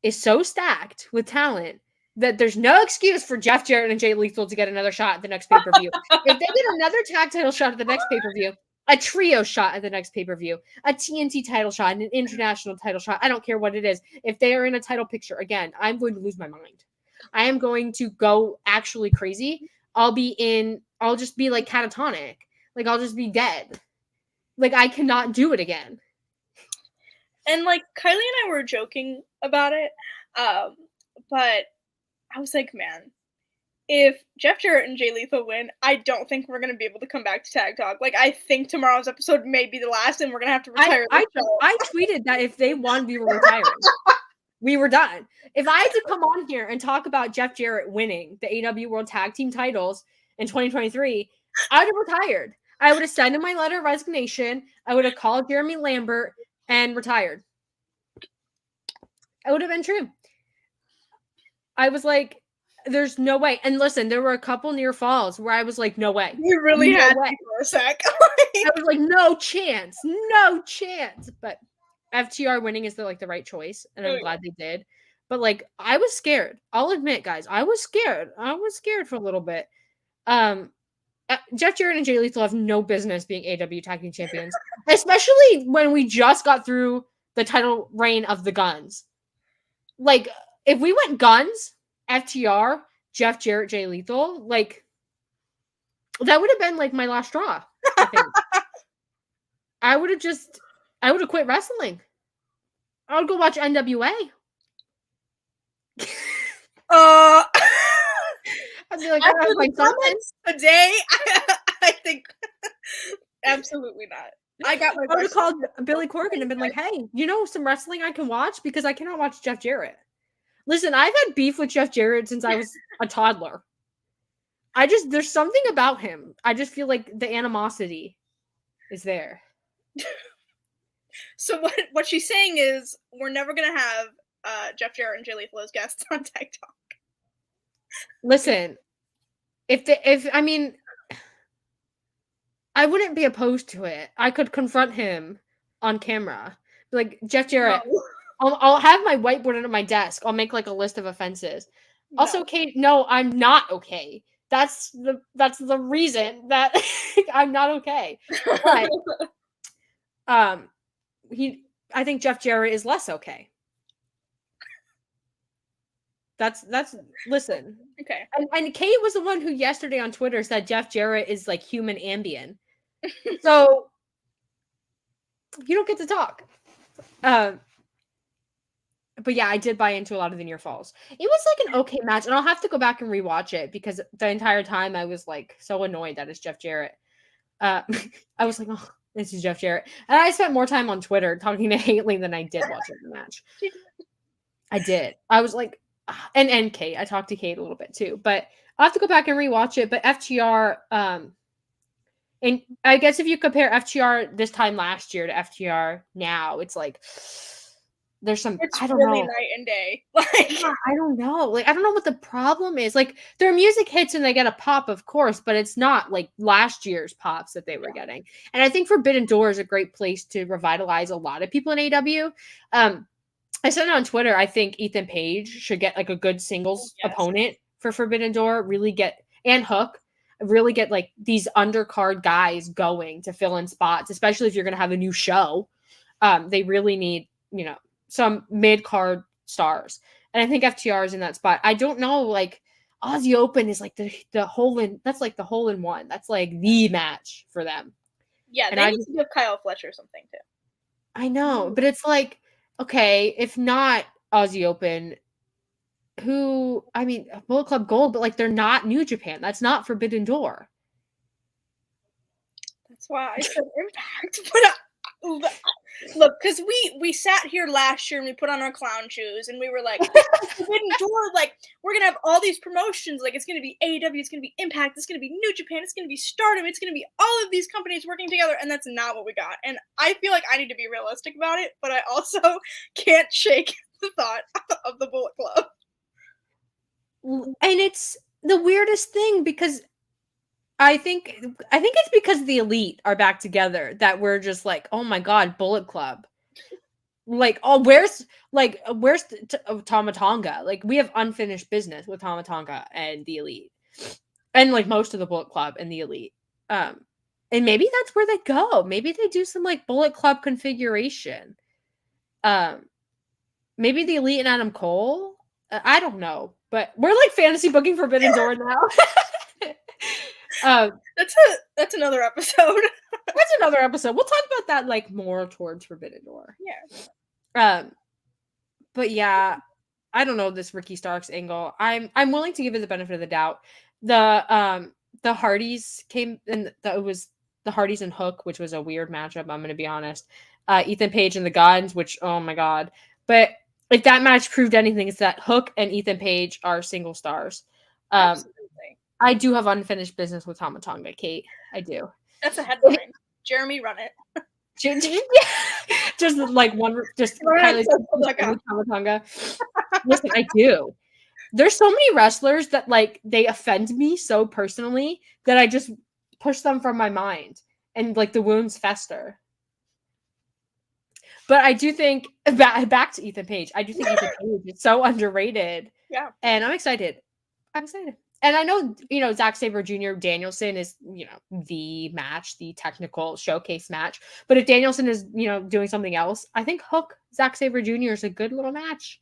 is so stacked with talent that there's no excuse for Jeff Jarrett and Jay Lethal to get another shot at the next pay-per-view. If they get another tag title shot at the next pay-per-view, a trio shot at the next pay-per-view, a TNT title shot, and an international title shot, I don't care what it is. If they are in a title picture, again, I'm going to lose my mind. I am going to go actually crazy. I'll just be like catatonic. Like, I'll just be dead. Like, I cannot do it again. And like Kylie and I were joking about it, but I was like, man, if Jeff Jarrett and Jay Lethal win, I don't think we're gonna be able to come back to Tag Talk. Like, I think tomorrow's episode may be the last, and we're gonna have to retire the show. I tweeted that if they won, we were retiring. We were done. If I had to come on here and talk about Jeff Jarrett winning the AEW World Tag Team titles in 2023, I would have retired. I would have signed my letter of resignation. I would have called Jeremy Lambert and retired. It would have been true. I was like, there's no way. And listen, there were a couple near falls where I was like, no way. You really had me for a sec. I was like, no chance. No chance. But FTR winning is the right choice, and I'm glad they did. But like, I was scared. I'll admit, guys, I was scared. I was scared for a little bit. Jeff Jarrett and Jay Lethal have no business being AEW Tag Team Champions, especially when we just got through the title reign of the Guns. Like, if we went Guns, FTR, Jeff Jarrett, Jay Lethal, like, that would have been like my last straw, I think. I would have quit wrestling. I would go watch NWA. I'd be like, I like something today. I think absolutely not. I would have called Billy Corgan and been like, hey, you know some wrestling I can watch? Because I cannot watch Jeff Jarrett. Listen, I've had beef with Jeff Jarrett since I was a toddler. There's something about him. I just feel like the animosity is there. So what she's saying is we're never gonna have Jeff Jarrett and Jay Lethal as guests on Tag Talk. Listen, I mean, I wouldn't be opposed to it. I could confront him on camera, like, Jeff Jarrett. No. I'll have my whiteboard under my desk. I'll make like a list of offenses. No. Also, Kate, no, I'm not okay. That's the reason that I'm not okay. But I think Jeff Jarrett is less okay. That's listen. Okay. And Kate was the one who yesterday on Twitter said Jeff Jarrett is like human Ambien. So you don't get to talk. But yeah, I did buy into a lot of the near falls. It was like an okay match, and I'll have to go back and rewatch it because the entire time I was like so annoyed that it's Jeff Jarrett. I was like, oh, this is Jeff Jarrett. And I spent more time on Twitter talking to Haley than I did watching the match. I did. I was like, and Kate. I talked to Kate a little bit too, but I'll have to go back and rewatch it. But FTR, and I guess if you compare FTR this time last year to FTR now, it's like there's some. It's I don't really know. Night and day. Like, yeah, I don't know. Like, I don't know what the problem is. Like, their music hits and they get a pop, of course, but it's not like last year's pops that they were getting. And I think Forbidden Door is a great place to revitalize a lot of people in AEW. I said it on Twitter. I think Ethan Page should get like a good singles opponent for Forbidden Door. Really get, and Hook, really get like these undercard guys going to fill in spots, especially if you're going to have a new show. They really need, some mid-card stars. And I think FTR is in that spot. I don't know, like, Aussie Open is like the hole in, that's like the hole in one. That's like the match for them. Yeah, and they need to give Kyle Fletcher something too. I know, but it's like, okay, if not Aussie Open, Bullet Club Gold, but like they're not New Japan. That's not Forbidden Door. That's why I said Impact. But look, because we sat here last year and we put on our clown shoes and we were like, Forbidden Door, like, we're going to have all these promotions. Like, it's going to be AEW, it's going to be Impact, it's going to be New Japan, it's going to be Stardom, it's going to be all of these companies working together. And that's not what we got. And I feel like I need to be realistic about it, but I also can't shake the thought of the Bullet Club. And it's the weirdest thing because I think it's because the Elite are back together that we're just like, oh my god, Bullet Club. Like, oh, where's Tama Tonga? Like, we have unfinished business with Tama Tonga and the Elite, and like most of the Bullet Club and the Elite. And maybe that's where they go. Maybe they do some like Bullet Club configuration. Maybe the Elite and Adam Cole. I don't know, but we're like fantasy booking Forbidden Door now. That's another episode. That's another episode. We'll talk about that like more towards Forbidden Door. Yeah. But yeah, I don't know this Ricky Starks angle. I'm willing to give it the benefit of the doubt. The Hardys came and it was the Hardys and Hook, which was a weird matchup. I'm gonna be honest. Ethan Page and the Guns, which oh my god. But if that match proved anything, it's that Hook and Ethan Page are single stars. Absolutely. I do have unfinished business with Tama Kate. I do. That's a headline. Jeremy, run it. Just like one, just Kylie Tama. Listen, I do. There's so many wrestlers that like they offend me so personally that I just push them from my mind and like the wounds fester. But I do think back to Ethan Page. I do think Ethan Page is so underrated. Yeah. And I'm excited. And I know, Zack Sabre Jr. Danielson is, the match, the technical showcase match. But if Danielson is, doing something else, I think Hook, Zack Sabre Jr. is a good little match.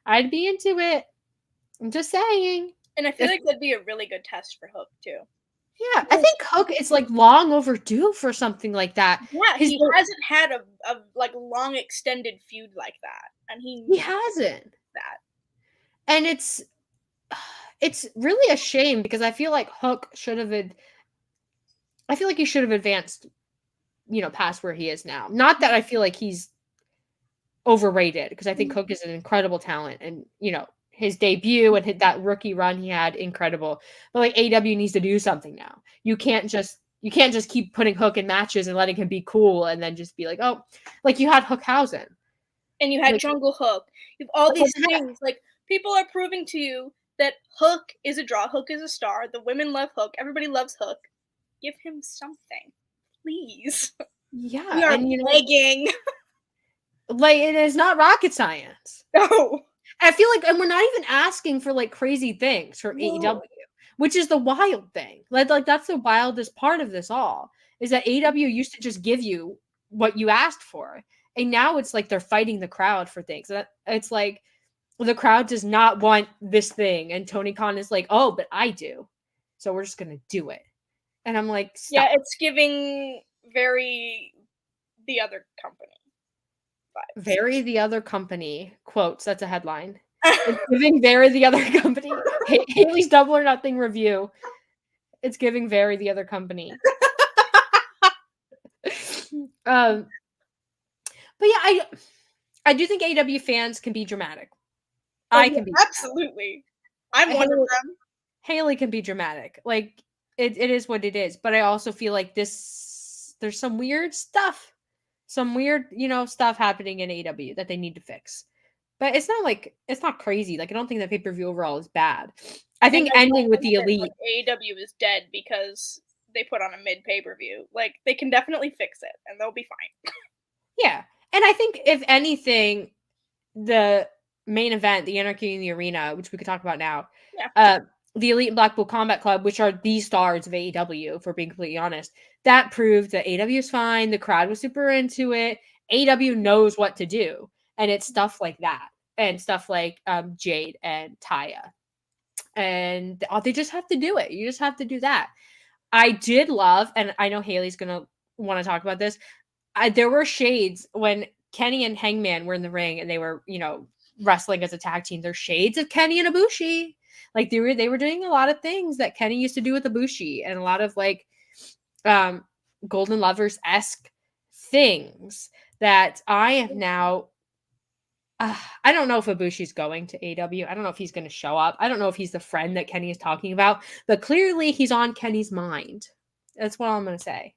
I'd be into it. I'm just saying. And I feel like that'd be a really good test for Hook, too. Yeah, I think Hook is like long overdue for something like that. Yeah, he hasn't had a like long extended feud like that. And he hasn't. That. And it's really a shame because I feel like Hook should have I feel like he should have advanced, past where he is now. Not that I feel like he's overrated because I think Hook is an incredible talent and, his debut and hit that rookie run he had incredible. But like AW needs to do something now. You can't just keep putting Hook in matches and letting him be cool and then just be like, oh, like you had Hookhausen. And you had like, Jungle Hook. You have all these things. Like people are proving to you that Hook is a draw. Hook is a star. The women love Hook. Everybody loves Hook. Give him something. Please. Yeah. We are begging. Like it is not rocket science. No. I feel like, and we're not even asking for like crazy things for AEW, which is the wild thing. Like that's the wildest part of this all is that AEW used to just give you what you asked for. And now it's like they're fighting the crowd for things. It's like the crowd does not want this thing. And Tony Khan is like, oh, but I do. So we're just going to do it. And I'm like, stop. Yeah, it's giving very the other company. Very the other company quotes. That's a headline. It's giving very the other company. Haley's Double or Nothing review. It's giving very the other company. But yeah, I do think AEW fans can be dramatic. I can be absolutely. I'm one of them. Haley can be dramatic. Like it is what it is. But I also feel like there's some weird stuff. Some weird, stuff happening in AEW that they need to fix. But it's not crazy. Like, I don't think that pay-per-view overall is bad. I think ending with the Elite. Like, AEW is dead because they put on a mid pay-per-view. Like, they can definitely fix it, and they'll be fine. Yeah. And I think, if anything, the main event, the Anarchy in the Arena, which we could talk about now, the Elite and Blackpool Combat Club, which are the stars of AEW, if we're being completely honest, that proved that AEW is fine. The crowd was super into it. AEW knows what to do. And it's stuff like that. And stuff like Jade and Taya. And they just have to do it. You just have to do that. I did love, and I know Haley's going to want to talk about this, there were shades when Kenny and Hangman were in the ring and they were, wrestling as a tag team. There's shades of Kenny and Ibushi. Like they were doing a lot of things that Kenny used to do with Ibushi and a lot of like Golden Lovers-esque things that I am now. I don't know if Ibushi's going to AEW. I don't know if he's going to show up. I don't know if he's the friend that Kenny is talking about, but clearly he's on Kenny's mind. That's what I'm going to say.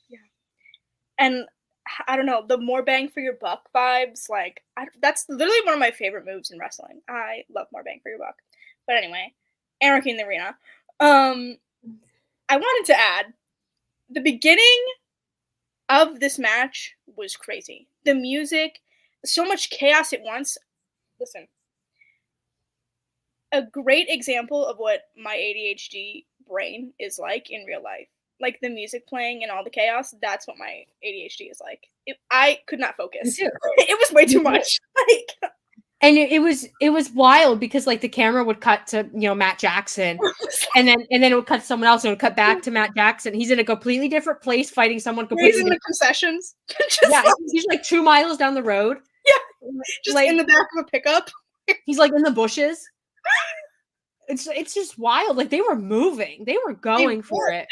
Yeah. And I don't know, the more bang for your buck vibes, like that's literally one of my favorite moves in wrestling. I love more bang for your buck. But anyway, Anarchy in the Arena. I wanted to add, the beginning of this match was crazy. The music, so much chaos at once. Listen, a great example of what my ADHD brain is like in real life. Like the music playing and all the chaos, that's what my ADHD is like. I could not focus. It was way too much. Like, and it was wild because like the camera would cut to Matt Jackson, and then it would cut to someone else and it would cut back to Matt Jackson. He's in a completely different place fighting someone completely. He's in the concessions. Yeah, he's like 2 miles down the road. Yeah. just like in the back of a pickup. he's like in the bushes. It's just wild. Like they were moving. They were going for it.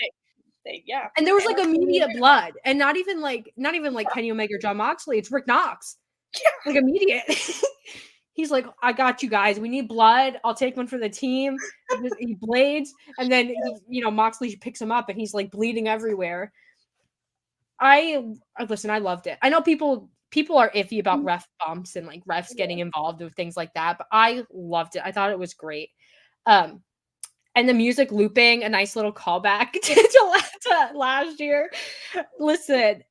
Yeah. And there was like immediate blood. And not even like Kenny Omega or John Moxley. It's Rick Knox. Yeah. Like immediate. He's like, I got you guys. We need blood. I'll take one for the team. He blades. And then Moxley picks him up and he's like bleeding everywhere. Listen, I loved it. I know people are iffy about ref bumps and like refs getting involved with things like that, but I loved it. I thought it was great. And the music looping, a nice little callback to last year. Listen,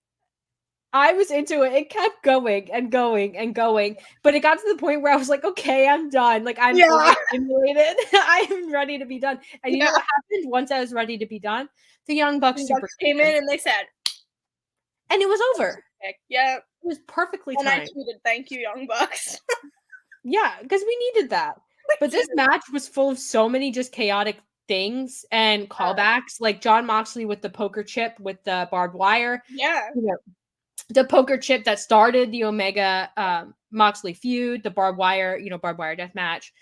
I was into it. It kept going and going and going, but it got to the point where I was like, okay, I'm done. Like I'm stimulated. I am ready to be done. And you know what happened once I was ready to be done? The Young Bucks came in and they said, and it was over. Yeah. It was perfectly timed. And I tweeted, thank you, Young Bucks. Yeah, because we needed that. But this match was full of so many just chaotic things and callbacks, like John Moxley with the poker chip with the barbed wire. Yeah. The poker chip that started the Omega Moxley feud, the barbed wire death match.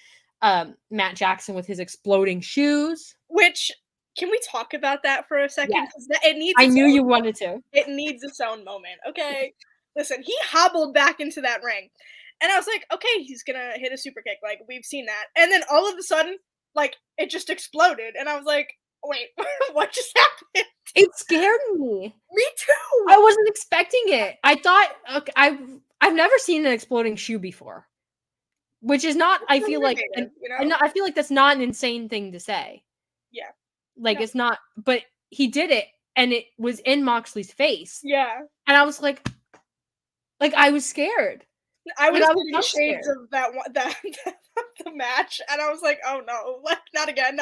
Matt Jackson with his exploding shoes. Which, can we talk about that for a second? Yes. It needs. I knew you wanted to. It needs its own moment. Okay, listen. He hobbled back into that ring, and I was like, okay, he's gonna hit a super kick. Like we've seen that, and then all of a sudden, like it just exploded, and I was like, wait, what just happened? It scared me. Me too. I wasn't expecting it. I thought, okay, I've never seen an exploding shoe before, which is not. I feel like, I feel like that's not an insane thing to say. Yeah. Like it's not, but he did it, and it was in Moxley's face. Yeah. And I was like I was scared. I was in shades of that the match, and I was like, oh no, like not again.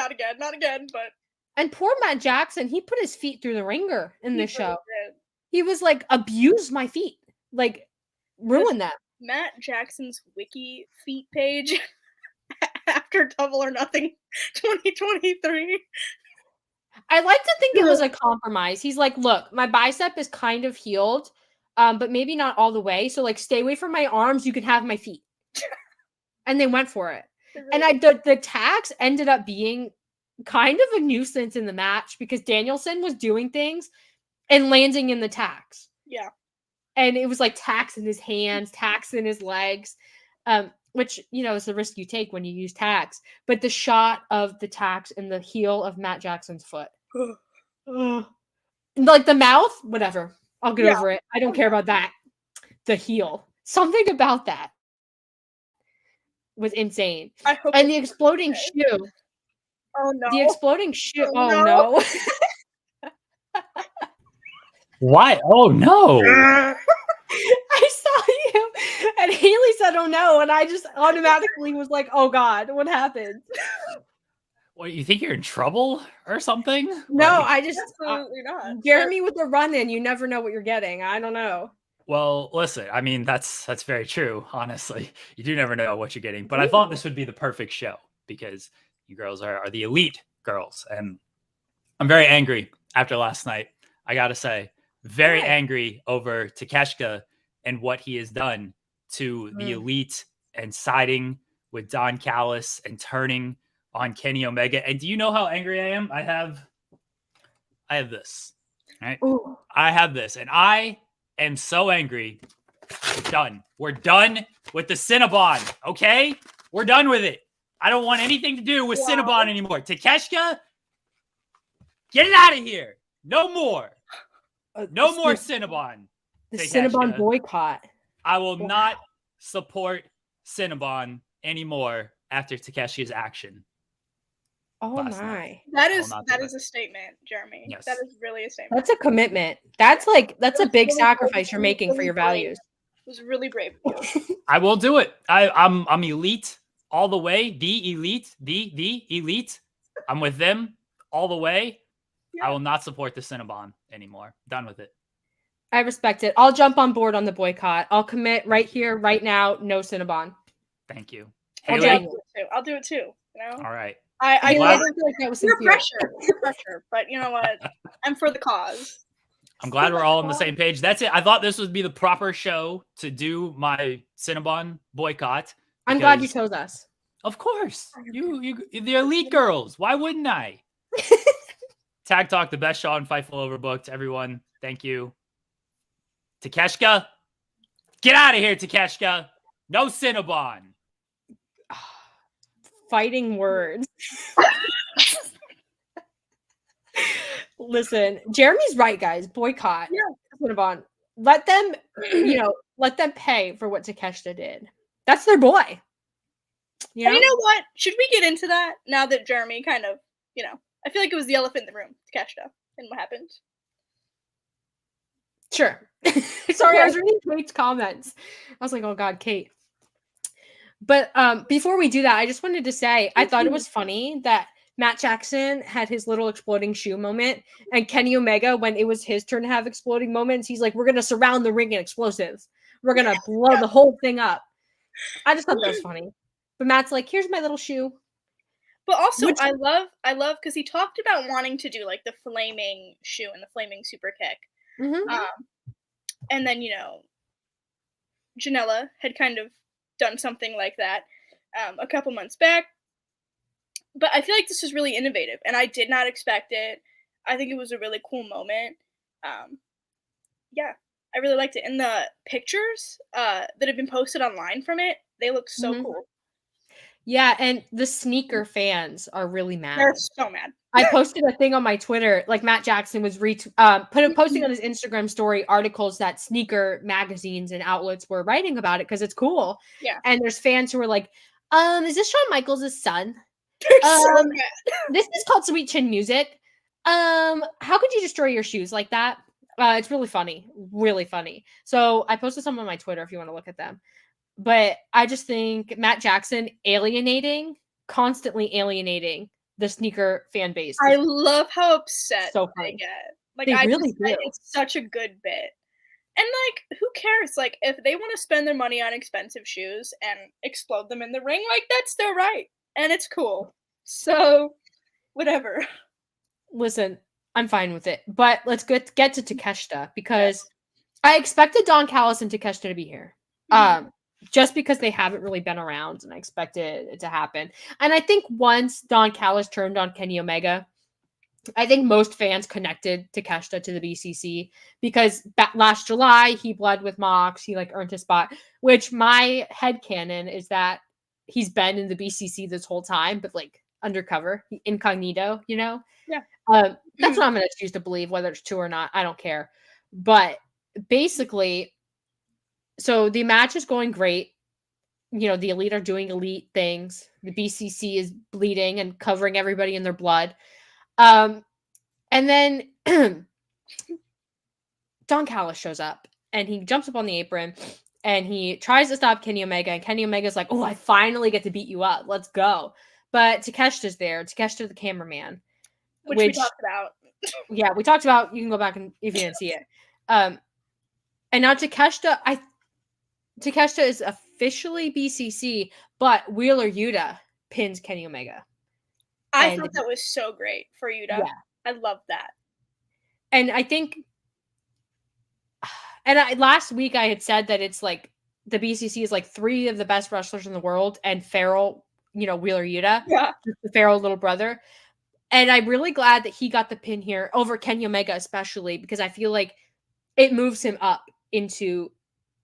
But and poor Matt Jackson, he put his feet through the ringer in this show. He was like, abuse my feet, like ruin them. Matt Jackson's wiki feet page after Double or Nothing 2023. I like to think it was a compromise. He's like, look, my bicep is kind of healed, but maybe not all the way. So like, stay away from my arms. You can have my feet. And they went for it. And the tags ended up being kind of a nuisance in the match because Danielson was doing things and landing in the tacks. Yeah. And it was like tacks in his hands, tacks in his legs, which, is the risk you take when you use tacks. But the shot of the tacks in the heel of Matt Jackson's foot. Like the mouth, whatever. I'll get over it. I don't care about that. The heel. Something about that was insane. And the exploding shoe. Oh no. The exploding shoe. Oh no. Why? Oh no. I saw you and Haley said, oh no. And I just automatically was like, oh God, what happened? What, you think you're in trouble or something? No, I just absolutely not. Jeremy with the run in, you never know what you're getting. I don't know. Well, listen, I mean, that's very true, honestly. You do never know what you're getting. But I thought this would be the perfect show because you girls are the elite girls. And I'm very angry after last night. I got to say, very angry over Takeshita and what he has done to the elite and siding with Don Callis and turning on Kenny Omega. And do you know how angry I am? I have this, right? Ooh. I have this, and I am so angry. We're done. We're done with the Cinnabon, okay? We're done with it. I don't want anything to do with Cinnabon anymore. Takeshita, get it out of here. No more. No more Cinnabon. The Cinnabon boycott. I will not support Cinnabon anymore after Takeshita's action. Oh my. That is a statement, Jeremy. Yes. That is really a statement. That's a commitment. That's a big sacrifice you're making for your values. It was really brave. I will do it. I'm elite all the way. The elite. I'm with them all the way. Yeah. I will not support the Cinnabon anymore. Done with it. I respect it. I'll jump on board on the boycott. I'll commit right here, right now. No Cinnabon. Thank you. I'll do it too. You know? All right. I feel like that was pressure, but you know what? I'm for the cause. I'm glad we're all on the same page. That's it. I thought this would be the proper show to do my Cinnabon boycott. I'm glad you chose us. Of course. You the elite girls. Why wouldn't I? Tag Talk, the best show on Fightful Overbooked. Everyone, thank you. Takeshita, get out of here, Takeshita. No Cinnabon. Fighting words. Listen, Jeremy's right, guys. Boycott. Yeah. Cinnabon. Let them, let them pay for what Takeshita did. That's their boy. You know what? Should we get into that now that Jeremy kind of, I feel like it was the elephant in the room, Takeshita, and what happened? Sure. Sorry, I was reading Kate's comments. I was like, oh God, Kate. But before we do that, I just wanted to say, I thought it was funny that Matt Jackson had his little exploding shoe moment, and Kenny Omega, when it was his turn to have exploding moments, he's like, we're going to surround the ring in explosives. We're going to blow the whole thing up. I just thought that was funny. But Matt's like, here's my little shoe. But also, I love, because he talked about wanting to do, like, the flaming shoe and the flaming super kick. Mm-hmm. And then, Janela had kind of done something like that a couple months back. But I feel like this is really innovative, and I did not expect it. I think it was a really cool moment. Yeah, I really liked it. And the pictures that have been posted online from it, they look so cool. Yeah, and the sneaker fans are really mad. They're so mad. I posted a thing on my Twitter, like Matt Jackson was posting on his Instagram story articles that sneaker magazines and outlets were writing about it because it's cool. Yeah. And there's fans who are like, is this Shawn Michaels' son? So mad. This is called Sweet Chin Music. How could you destroy your shoes like that? It's really funny. Really funny. So I posted some on my Twitter if you want to look at them. But I just think Matt Jackson constantly alienating the sneaker fan base. I love how upset so they get. Like, they really do. It's such a good bit. And, like, who cares? Like, if they want to spend their money on expensive shoes and explode them in the ring, like, that's their right. And it's cool. So, whatever. Listen, I'm fine with it. But let's get to Takeshita, because I expected Don Callis and Takeshita to be here. Just because they haven't really been around, and I expected it to happen. And I think once Don Callis turned on Kenny Omega, I think most fans connected Takeshita to the BCC, because last July he bled with Mox, he earned his spot, which my headcanon is that he's been in the BCC this whole time, but undercover, incognito, Yeah. That's what I'm going to choose to believe, whether it's true or not. I don't care. But basically, so the match is going great. The Elite are doing elite things. The BCC is bleeding and covering everybody in their blood. And then Don Callis shows up, and he jumps up on the apron, and he tries to stop Kenny Omega, and Kenny Omega's like, oh, I finally get to beat you up. Let's go. But Takeshita's there. Takeshita, the cameraman. Which we talked about. Yeah, we talked about. You can go back and if you didn't see it. And now Takeshita is officially BCC, but Wheeler Yuta pins Kenny Omega. I thought that was so great for Yuta. Yeah. I love that. And I think, last week I had said that it's the BCC is 3 of the best wrestlers in the world, and Farrell, Wheeler Yuta, the Farrell little brother. And I'm really glad that he got the pin here over Kenny Omega, especially because I feel like it moves him up into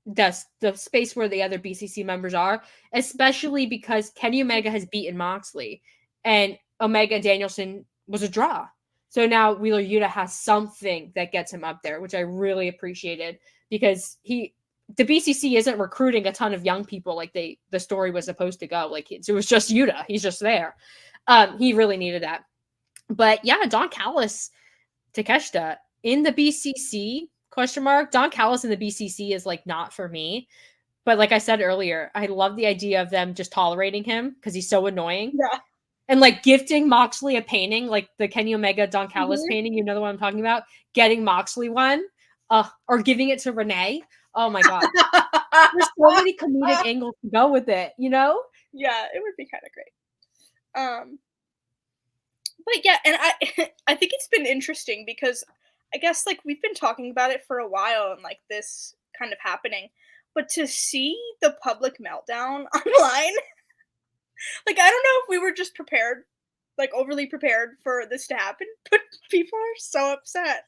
the space where the other BCC members are, especially because Kenny Omega has beaten Moxley, and Omega and Danielson was a draw. So now Wheeler Yuta has something that gets him up there, which I really appreciated, because the BCC isn't recruiting a ton of young people like the story was supposed to go. It was just Yuta. He's just there. He really needed that. But yeah, Don Callis, Takeshita in the BCC ? Don Callis in the BCC is not for me. But like I said earlier, I love the idea of them just tolerating him because he's so annoying. Yeah. And gifting Moxley a painting, like the Kenny Omega Don Callis painting, you know the one I'm talking about? Getting Moxley one, or giving it to Renee. Oh my God. There's so many comedic angles to go with it, Yeah, it would be kind of great. But yeah, and I think it's been interesting because I guess like we've been talking about it for a while and like this kind of happening, but to see the public meltdown online, like I don't know if we were just prepared, like overly prepared for this to happen, but people are so upset.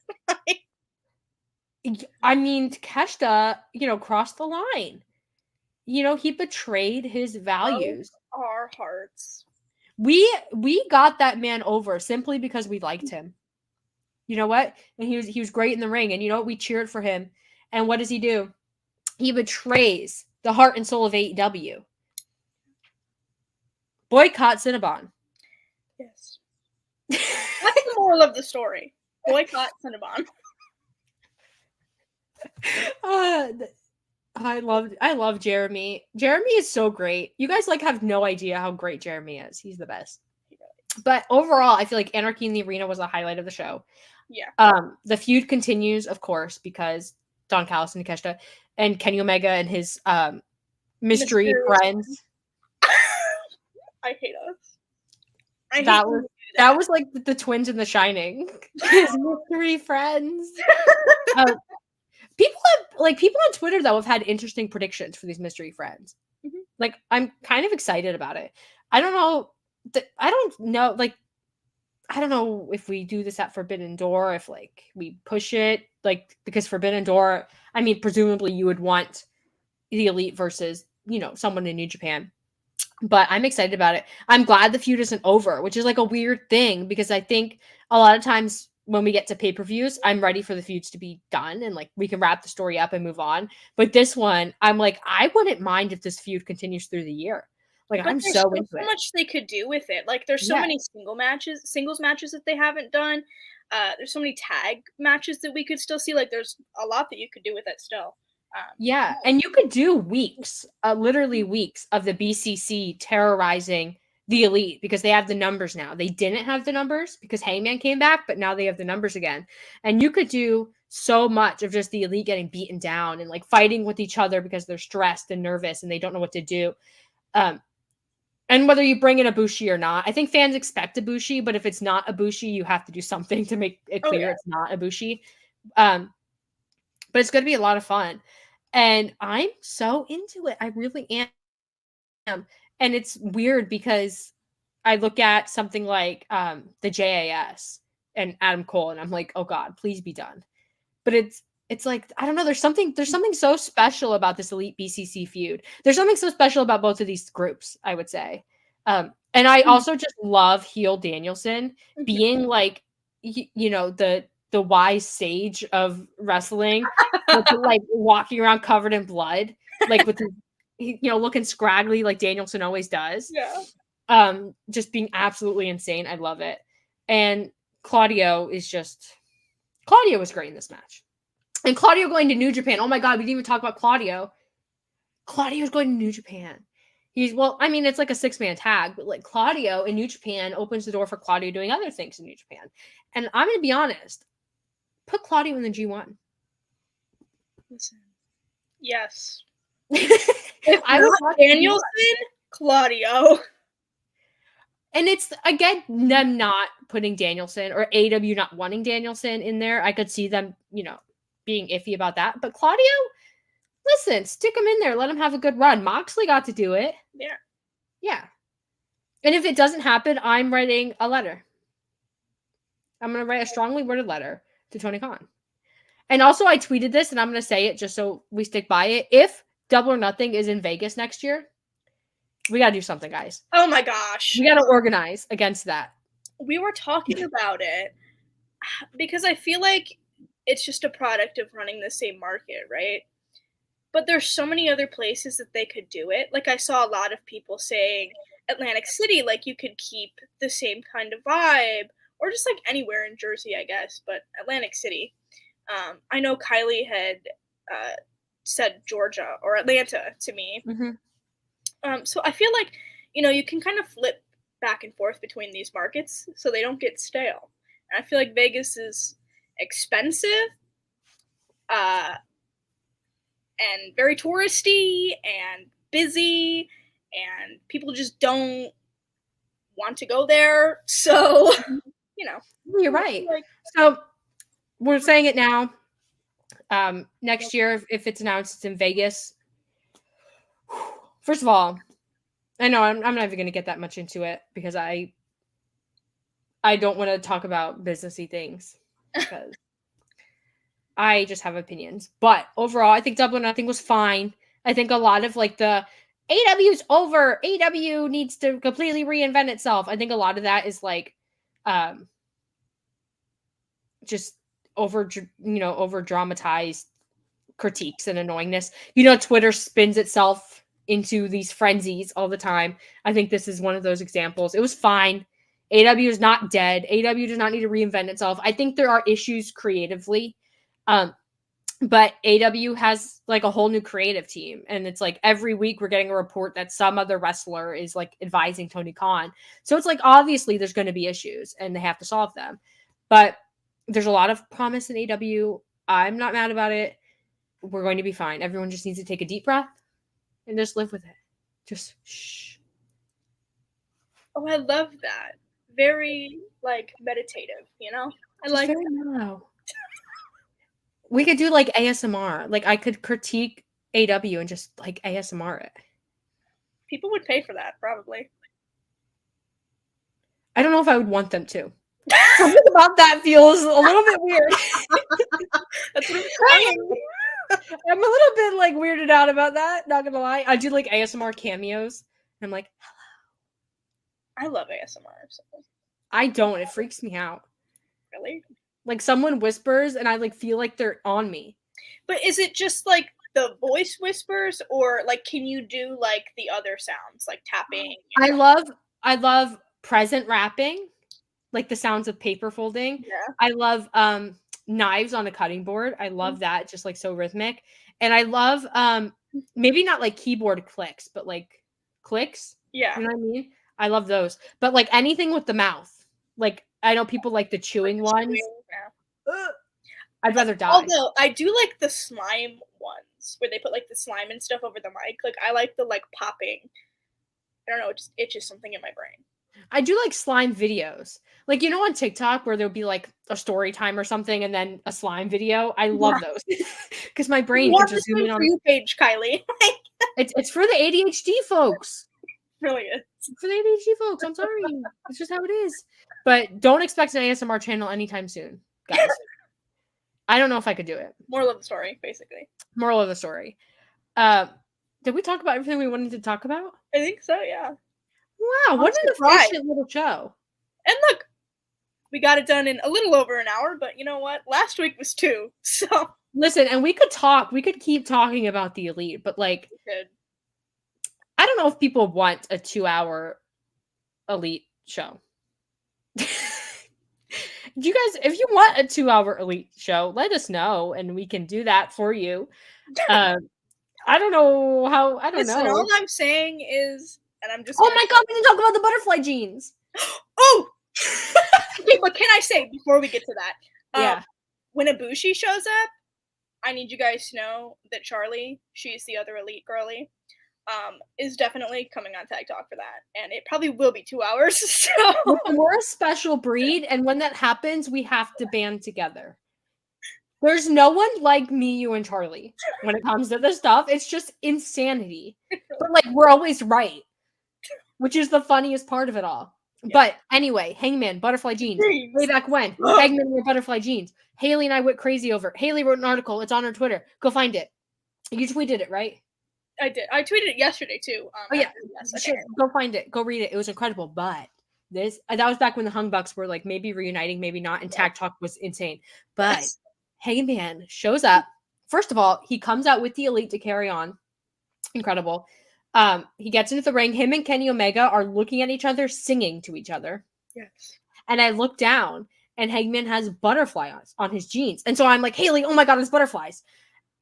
I mean, Takeshita, crossed the line. He betrayed his values. Broke our hearts. We got that man over simply because we liked him. You know what? And he was great in the ring. And you know what? We cheered for him. And what does he do? He betrays the heart and soul of AEW. Boycott Cinnabon. Yes. That's the moral of the story. Boycott Cinnabon. I love Jeremy. Jeremy is so great. You guys have no idea how great Jeremy is. He's the best. But overall, I feel like Anarchy in the Arena was a highlight of the show. Yeah. The feud continues, of course, because Don Callis and Takeshita and Kenny Omega and his mystery friends. I hate us. That was like the twins in The Shining. His mystery friends. People on Twitter though have had interesting predictions for these mystery friends. Mm-hmm. Like I'm kind of excited about it. I don't know. I don't know if we do this at Forbidden Door, if like we push it, like because Forbidden Door, I mean, presumably you would want the Elite versus, someone in New Japan. But I'm excited about it. I'm glad the feud isn't over, which is like a weird thing because I think a lot of times when we get to pay-per-views, I'm ready for the feuds to be done and like we can wrap the story up and move on. But this one, I'm like, I wouldn't mind if this feud continues through the year. Like, I'm so into it. There's so much they could do with it. Like, there's so many singles matches that they haven't done. There's so many tag matches that we could still see. Like, there's a lot that you could do with it still. And you could do weeks, literally weeks of the BCC terrorizing the Elite because they have the numbers now. They didn't have the numbers because Hangman came back, but now they have the numbers again. And you could do so much of just the Elite getting beaten down and like fighting with each other because they're stressed and nervous and they don't know what to do. And whether you bring in Ibushi or not, I think fans expect Ibushi, but if it's not Ibushi, you have to do something to make it clear it's not Ibushi. But it's going to be a lot of fun. And I'm so into it. I really am. And it's weird because I look at something like the JAS and Adam Cole, and I'm like, oh God, please be done. But it's like, I don't know, there's something so special about this Elite BCC feud. There's something so special about both of these groups, I would say. And I also just love heel Danielson being like, the wise sage of wrestling, like walking around covered in blood, like with looking scraggly like Danielson always does. Yeah. Just being absolutely insane. I love it. And Claudio was great in this match. And Claudio going to New Japan. Oh my God, we didn't even talk about Claudio. Claudio's going to New Japan. It's like a 6-man tag, but like Claudio in New Japan opens the door for Claudio doing other things in New Japan. And I'm going to be honest, put Claudio in the G1. Listen. Yes. If I was Danielson, Claudio. And it's, again, them not putting Danielson or AEW not wanting Danielson in there. I could see them, being iffy about that. But Claudio, listen, stick him in there. Let him have a good run. Moxley got to do it. Yeah. Yeah. And if it doesn't happen, I'm writing a letter. I'm going to write a strongly worded letter to Tony Khan. And also, I tweeted this, and I'm going to say it just so we stick by it. If Double or Nothing is in Vegas next year, we got to do something, guys. Oh, my gosh. We got to organize against that. We were talking about it because I feel like it's just a product of running the same market, right? But there's so many other places that they could do it. Like, I saw a lot of people saying Atlantic City, like, you could keep the same kind of vibe, or just, like, anywhere in Jersey, I guess, but Atlantic City. I know Kiley had said Georgia or Atlanta to me. Mm-hmm. So I feel like, you can kind of flip back and forth between these markets so they don't get stale. And I feel like Vegas is expensive and very touristy and busy, and people just don't want to go there. So, You're right. Like, so we're saying it now. Next year, if it's announced it's in Vegas. First of all, I know I'm not even going to get that much into it because I don't want to talk about businessy things because I just have opinions. But overall, I think Double or Nothing was fine. I think a lot of like the AW's over. AW needs to completely reinvent itself. I think a lot of that is like just over dramatized critiques and annoyingness. Twitter spins itself into these frenzies all the time. I think this is one of those examples. It was fine. AW is not dead. AW does not need to reinvent itself. I think there are issues creatively. But AW has like a whole new creative team. And it's like every week we're getting a report that some other wrestler is like advising Tony Khan. So it's like obviously there's going to be issues and they have to solve them. But there's a lot of promise in AW. I'm not mad about it. We're going to be fine. Everyone just needs to take a deep breath and just live with it. Just shh. Oh, I love that. Very like meditative, I Just like very mellow. We could do like ASMR. Like I could critique AW and just like ASMR it. People would pay for that, probably. I don't know if I would want them to. Something about that feels a little bit weird. That's what I'm saying. I'm a little bit like weirded out about that, not gonna lie. I do like ASMR cameos. And I'm like, hello. I love ASMR. So. I don't. It freaks me out. Really? Like someone whispers and I like feel like they're on me. But is it just like the voice whispers or like can you do like the other sounds like tapping? I love present rapping, like the sounds of paper folding. Yeah. I love knives on a cutting board. I love that, just like so rhythmic. And I love maybe not like keyboard clicks, but like clicks. Yeah. You know what I mean? I love those. But like anything with the mouth. Like I know people like the chewing ones. Yeah. I'd rather die. Although I do like the slime ones where they put like the slime and stuff over the mic. Like I like the like popping. I don't know, it just itches something in my brain. I do like slime videos. Like, on TikTok where there'll be like a story time or something and then a slime video. I love those because my brain can just zoom in on your page, Kylie. It's for the ADHD folks. Brilliant. For the ADHD folks, I'm sorry. It's just how it is. But don't expect an ASMR channel anytime soon, guys. I don't know if I could do it. Moral of the story, basically. Moral of the story. Did we talk about everything we wanted to talk about? I think so, yeah. Wow, what an efficient little show. And look, we got it done in a little over an hour, but you know what? Last week was 2, so. Listen, and we could keep talking about the Elite, but like, I don't know if people want a 2-hour Elite show. You guys, if you want a 2-hour Elite show, let us know and we can do that for you. I don't know how. I don't know. All I'm saying is, and I'm just. Oh my god, we didn't talk about the butterfly jeans. Oh. Okay, but can I say before we get to that? Yeah. When Ibushi shows up, I need you guys to know that Charlie, she's the other Elite girly, is definitely coming on Tag Talk for that, and it probably will be 2 hours. So we're a special breed, and when that happens, we have to band together. There's no one like me, you, and Charlie when it comes to this stuff. It's just insanity. But like we're always right, which is the funniest part of it all. Yeah. But anyway, Hangman, butterfly jeans. Way back when. Hangman wore butterfly jeans. Haley and I went crazy over it. Haley wrote an article. It's on her Twitter. Go find it. You tweeted it, right? I did. I tweeted it yesterday too. Oh yeah. Go find it. Go read it. It was incredible. But that was back when the Hung Bucks were like maybe reuniting, maybe not, and Tag Talk was insane. But Hangman shows up. First of all, he comes out with the Elite to carry on. Incredible. He gets into the ring. Him and Kenny Omega are looking at each other, singing to each other. Yes. And I look down, and Hangman has butterflies on his jeans. And so I'm like, Haley, oh my god, it's butterflies.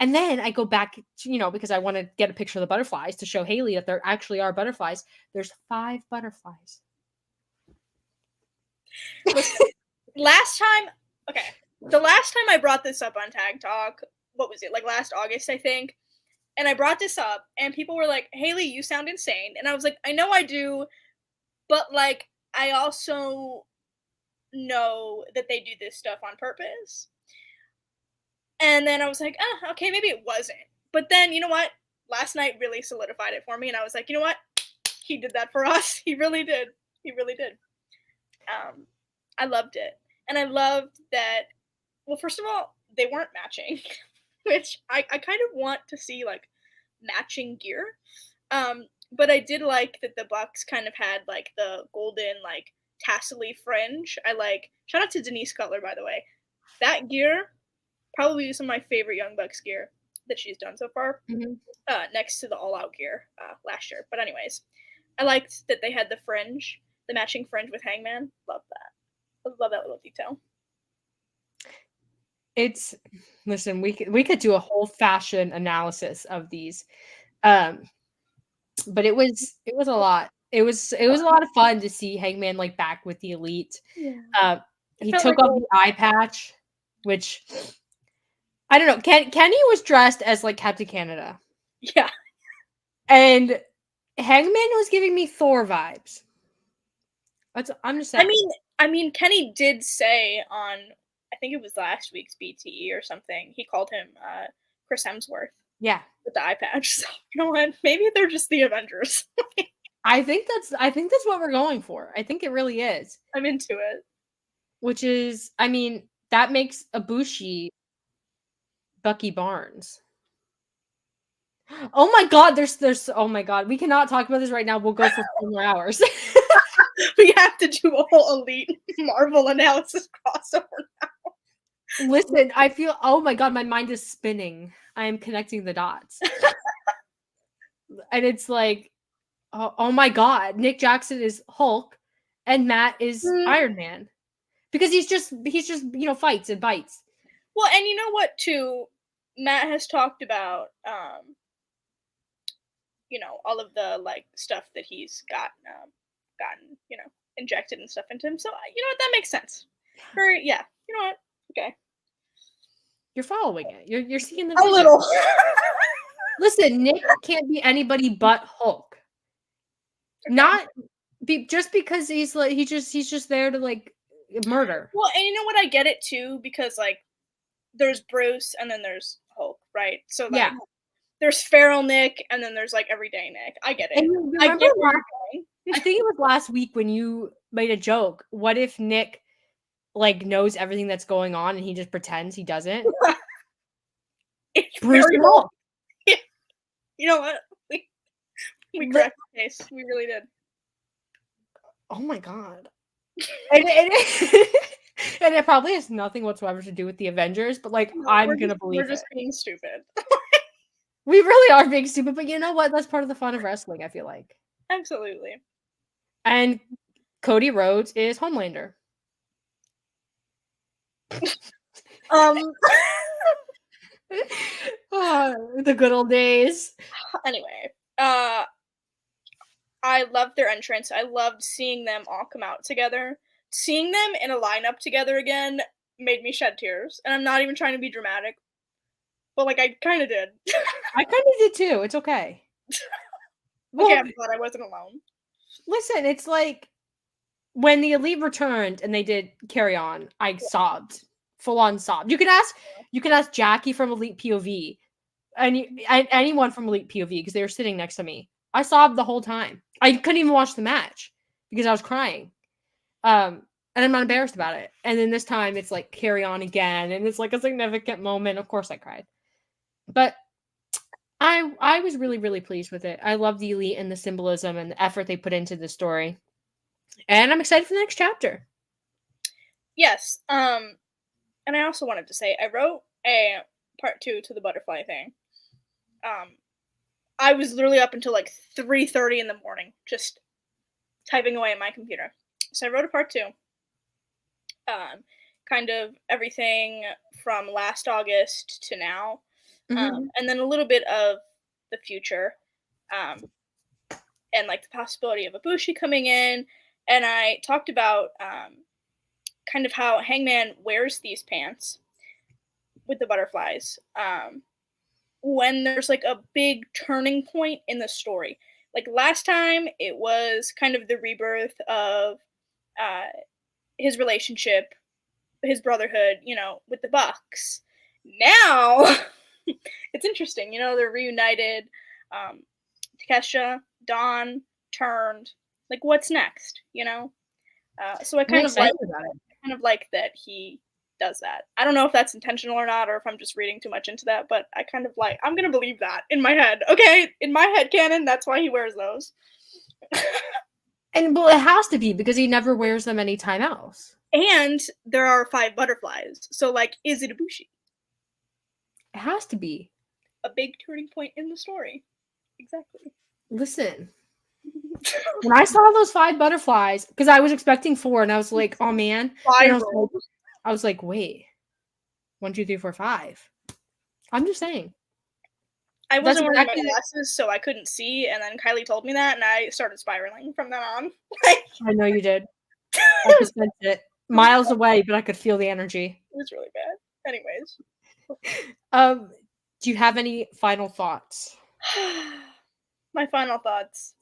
And then I go back, to, because I want to get a picture of the butterflies to show Haley that there actually are butterflies. There's 5 butterflies. The last time I brought this up on Tag Talk, what was it, like last August, I think? And I brought this up, and people were like, Haley, you sound insane. And I was like, I know I do, but, like, I also know that they do this stuff on purpose. And then I was like, oh, okay, maybe it wasn't. But then, you know what? Last night really solidified it for me, and I was like, you know what? He did that for us. He really did. He really did. I loved it. And I loved that, well, first of all, they weren't matching, which I kind of want to see, like, matching gear. But I did like that the Bucks kind of had, like, the golden, like, tassely fringe. Shout out to Denise Cutler, by the way. That gear, probably some of my favorite Young Bucks gear that she's done so far, next to the All Out gear last year. But anyways, I liked that they had the fringe, the matching fringe with Hangman. Love that. I love that little detail. Listen, we could do a whole fashion analysis of these, but it was a lot. It was a lot of fun to see Hangman like back with the Elite. Yeah. He took off the eye patch, which I don't know. Kenny was dressed as like Captain Canada. Yeah. And Hangman was giving me Thor vibes. I'm just saying. I mean, Kenny did say on, I think it was last week's BTE or something, he called him Chris Hemsworth. Yeah. With the eye patch. So, you know what? Maybe they're just the Avengers. I think that's what we're going for. I think it really is. I'm into it. Which is, I mean, that makes Ibushi Bucky Barnes. Oh my god, there's oh my god. We cannot talk about this right now. We'll go for 4 more hours. We have to do a whole Elite Marvel analysis crossover now. Listen, I feel, oh my god, my mind is spinning. I am connecting the dots. And it's like, oh my god, Nick Jackson is Hulk and Matt is Iron Man. Because he's just, you know, fights and bites. Well, and you know what, too? Matt has talked about, you know, all of the, like, stuff that he's gotten, you know, injected and stuff into him. So, you know what, that makes sense. Yeah, you know what? Okay. You're following it. You're seeing the vision. A little. Listen, Nick can't be anybody but Hulk. Okay. Not just because he's like he's just there to like murder. Well, and you know what? I get it too, because like there's Bruce and then there's Hulk, right? So like yeah. There's feral Nick and then there's like everyday Nick. I get it. I think it was last week when you made a joke. What if Nick like knows everything that's going on and he just pretends he doesn't? Bruce and Hulk. Yeah. You know what? We cracked the case. We really did. Oh my god. And it probably has nothing whatsoever to do with the Avengers, but like no, I'm gonna believe we're just being stupid. We really are being stupid, but you know what? That's part of the fun of wrestling, I feel like. Absolutely. And Cody Rhodes is Homelander. The good old days. Anyway, I loved their entrance. I loved seeing them all come out together. Seeing them in a lineup together again made me shed tears. And I'm not even trying to be dramatic. But, like, I kind of did. I kind of did, too. It's okay. Okay, I'm glad I wasn't alone. Listen, it's like, when the Elite returned and they did Carry On, I sobbed. Full-on sobbed. You can ask Jackie from Elite POV. Anyone from Elite POV, because they were sitting next to me. I sobbed the whole time. I couldn't even watch the match because I was crying. And I'm not embarrassed about it. And then this time it's like Carry On again, and it's like a significant moment. Of course I cried. But I was really, really pleased with it. I love the Elite and the symbolism and the effort they put into the story. And I'm excited for the next chapter. Yes. And I also wanted to say, I wrote a part 2 to the butterfly thing. I was literally up until like 3:30 in the morning, just typing away on my computer. So I wrote a part 2. Kind of everything from last August to now. And then a little bit of the future. And like the possibility of Ibushi coming in. And I talked about kind of how Hangman wears these pants with the butterflies. When there's like a big turning point in the story. Like last time, it was kind of the rebirth of his relationship, his brotherhood, you know, with the Bucks. Now, it's interesting. You know, they're reunited. Takeshita, Dawn, turned. Like, what's next? You know? So I I'm kind of like excited about it. kind of like that he does that. I don't know if that's intentional or not, or if I'm just reading too much into that, but I kind of like, I'm gonna believe that in my head. Okay, in my head canon, that's why he wears those. And well, it has to be because he never wears them anytime else. And there are 5 butterflies. So like, is it Ibushi? It has to be. A big turning point in the story. Exactly. Listen, when I saw those 5 butterflies, because I was expecting 4, and I was like, oh man. And I was like, wait, 1, 2, 3, 4, 5. I'm just saying. I wasn't wearing my glasses, so I couldn't see, and then Kiley told me that, and I started spiraling from then on. I know you did. I could sense it. Miles away, but I could feel the energy. It was really bad. Anyways. Do you have any final thoughts? My final thoughts.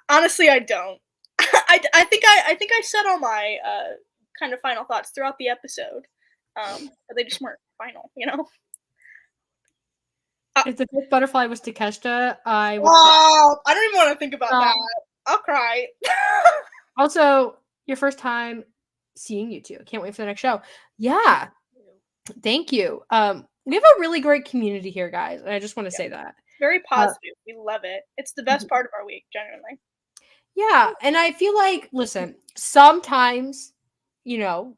Honestly, I don't. I think I said all my kind of final thoughts throughout the episode. But they just weren't final, you know? If the 5th butterfly was Takeshita, I would cry. I don't even want to think about that. I'll cry. Also, your first time seeing you two. Can't wait for the next show. Yeah. Thank you. We have a really great community here, guys, and I just want to say that. Very positive. We love it. It's the best part of our week, genuinely. Yeah, and I feel like, listen, sometimes, you know,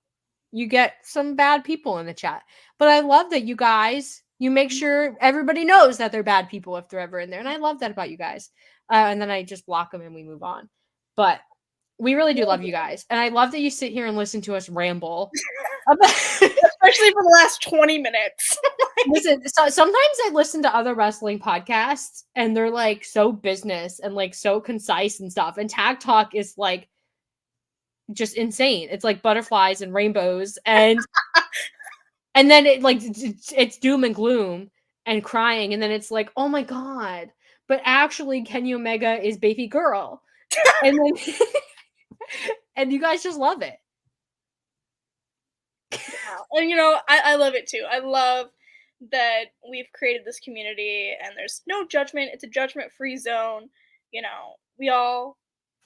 you get some bad people in the chat, but I love that you guys, you make sure everybody knows that they're bad people if they're ever in there, and I love that about you guys. And then I just block them and we move on. But we really do love you guys, and I love that you sit here and listen to us ramble. Especially for the last 20 minutes. Listen, so sometimes I listen to other wrestling podcasts and they're like so business and like so concise and stuff. And Tag Talk is like just insane. It's like butterflies and rainbows and then it like it's doom and gloom and crying. And then it's like, oh my God, but actually Kenny Omega is baby girl. And then and you guys just love it. And you know, I love it too. I love that we've created this community and there's no judgment. It's a judgment-free zone. You know, we all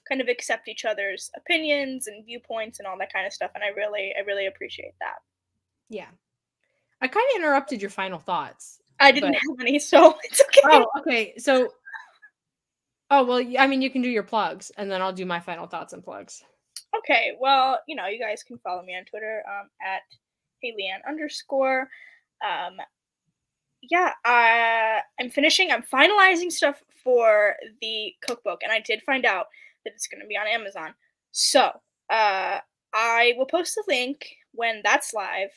kind of accept each other's opinions and viewpoints and all that kind of stuff. And I really appreciate that. Yeah. I kind of interrupted your final thoughts. I didn't have any, so it's okay. Oh, okay. So, well, I mean, you can do your plugs and then I'll do my final thoughts and plugs. Okay, well, you know, you guys can follow me on Twitter at @HayleeAnn_. Yeah, I'm finalizing stuff for the cookbook, and I did find out that it's going to be on Amazon. So, I will post the link when that's live,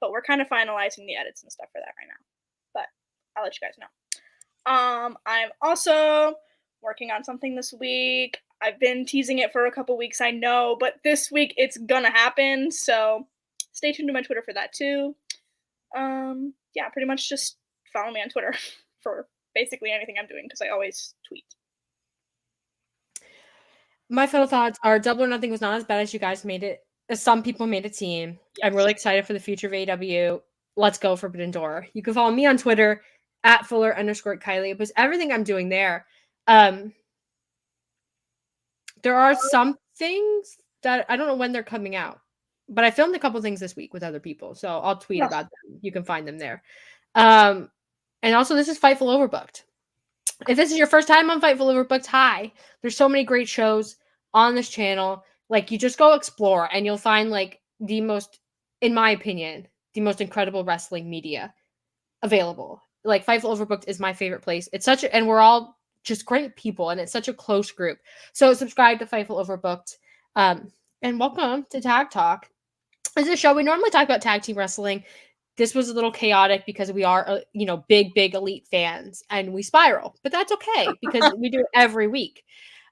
but we're kind of finalizing the edits and stuff for that right now. But I'll let you guys know. I'm also working on something this week. I've been teasing it for a couple weeks, I know, but this week it's gonna happen, so stay tuned to my Twitter for that too. Yeah, pretty much just follow me on Twitter for basically anything I'm doing, because I always tweet. My final thoughts are Double or Nothing was not as bad as you guys made it, as some people made it seem. Yes. I'm really excited for the future of AEW. Let's go Forbidden Door. You can follow me on Twitter at @Fuller_Kiley, because everything I'm doing there. There are some things that I don't know when they're coming out, but I filmed a couple things this week with other people, so I'll tweet about them. You can find them there. And also, this is Fightful Overbooked. If this is your first time on Fightful Overbooked, hi. There's so many great shows on this channel. Like, you just go explore, and you'll find, like, the most, in my opinion, the most incredible wrestling media available. Like, Fightful Overbooked is my favorite place. It's such a, and we're all just great people, and it's such a close group. So subscribe to Fightful Overbooked, and welcome to Tag Talk. This is a show we normally talk about tag team wrestling. This was a little chaotic because we are, big elite fans, and we spiral, but that's okay because we do it every week.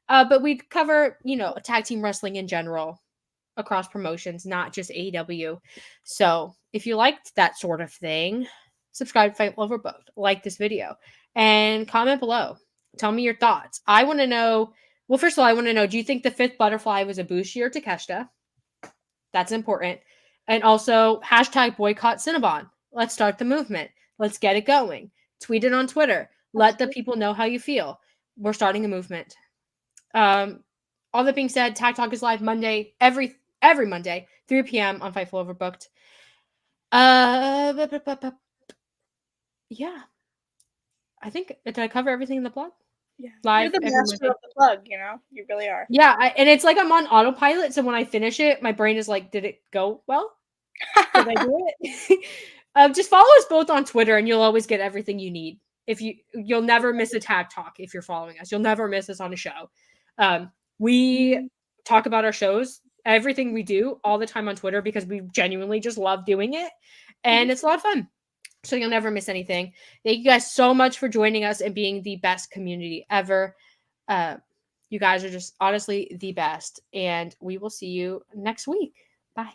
But we cover, tag team wrestling in general across promotions, not just AEW. So if you liked that sort of thing, subscribe to Fightful Overbooked, like this video, and comment below. Tell me your thoughts. I want to know, well, first of all, I want to know, do you think the 5th butterfly was Ibushi or Takeshita? That's important. And also, #boycott Cinnabon. Let's start the movement. Let's get it going. Tweet it on Twitter. Let the people know how you feel. We're starting a movement. All that being said, Tag Talk is live Monday, every Monday, 3 p.m. on Fightful Overbooked. Yeah. I think, did I cover everything in the blog? Yeah. Live You're the every master Monday. of the plug, you know? You really are. Yeah, and it's like I'm on autopilot, so when I finish it, my brain is like, did it go well? Did I do it? Just follow us both on Twitter, and you'll always get everything you need. You'll never miss a Tag Talk if you're following us. You'll never miss us on a show. We talk about our shows, everything we do, all the time on Twitter because we genuinely just love doing it, and it's a lot of fun. So you'll never miss anything. Thank you guys so much for joining us and being the best community ever. You guys are just honestly the best, and we will see you next week. Bye.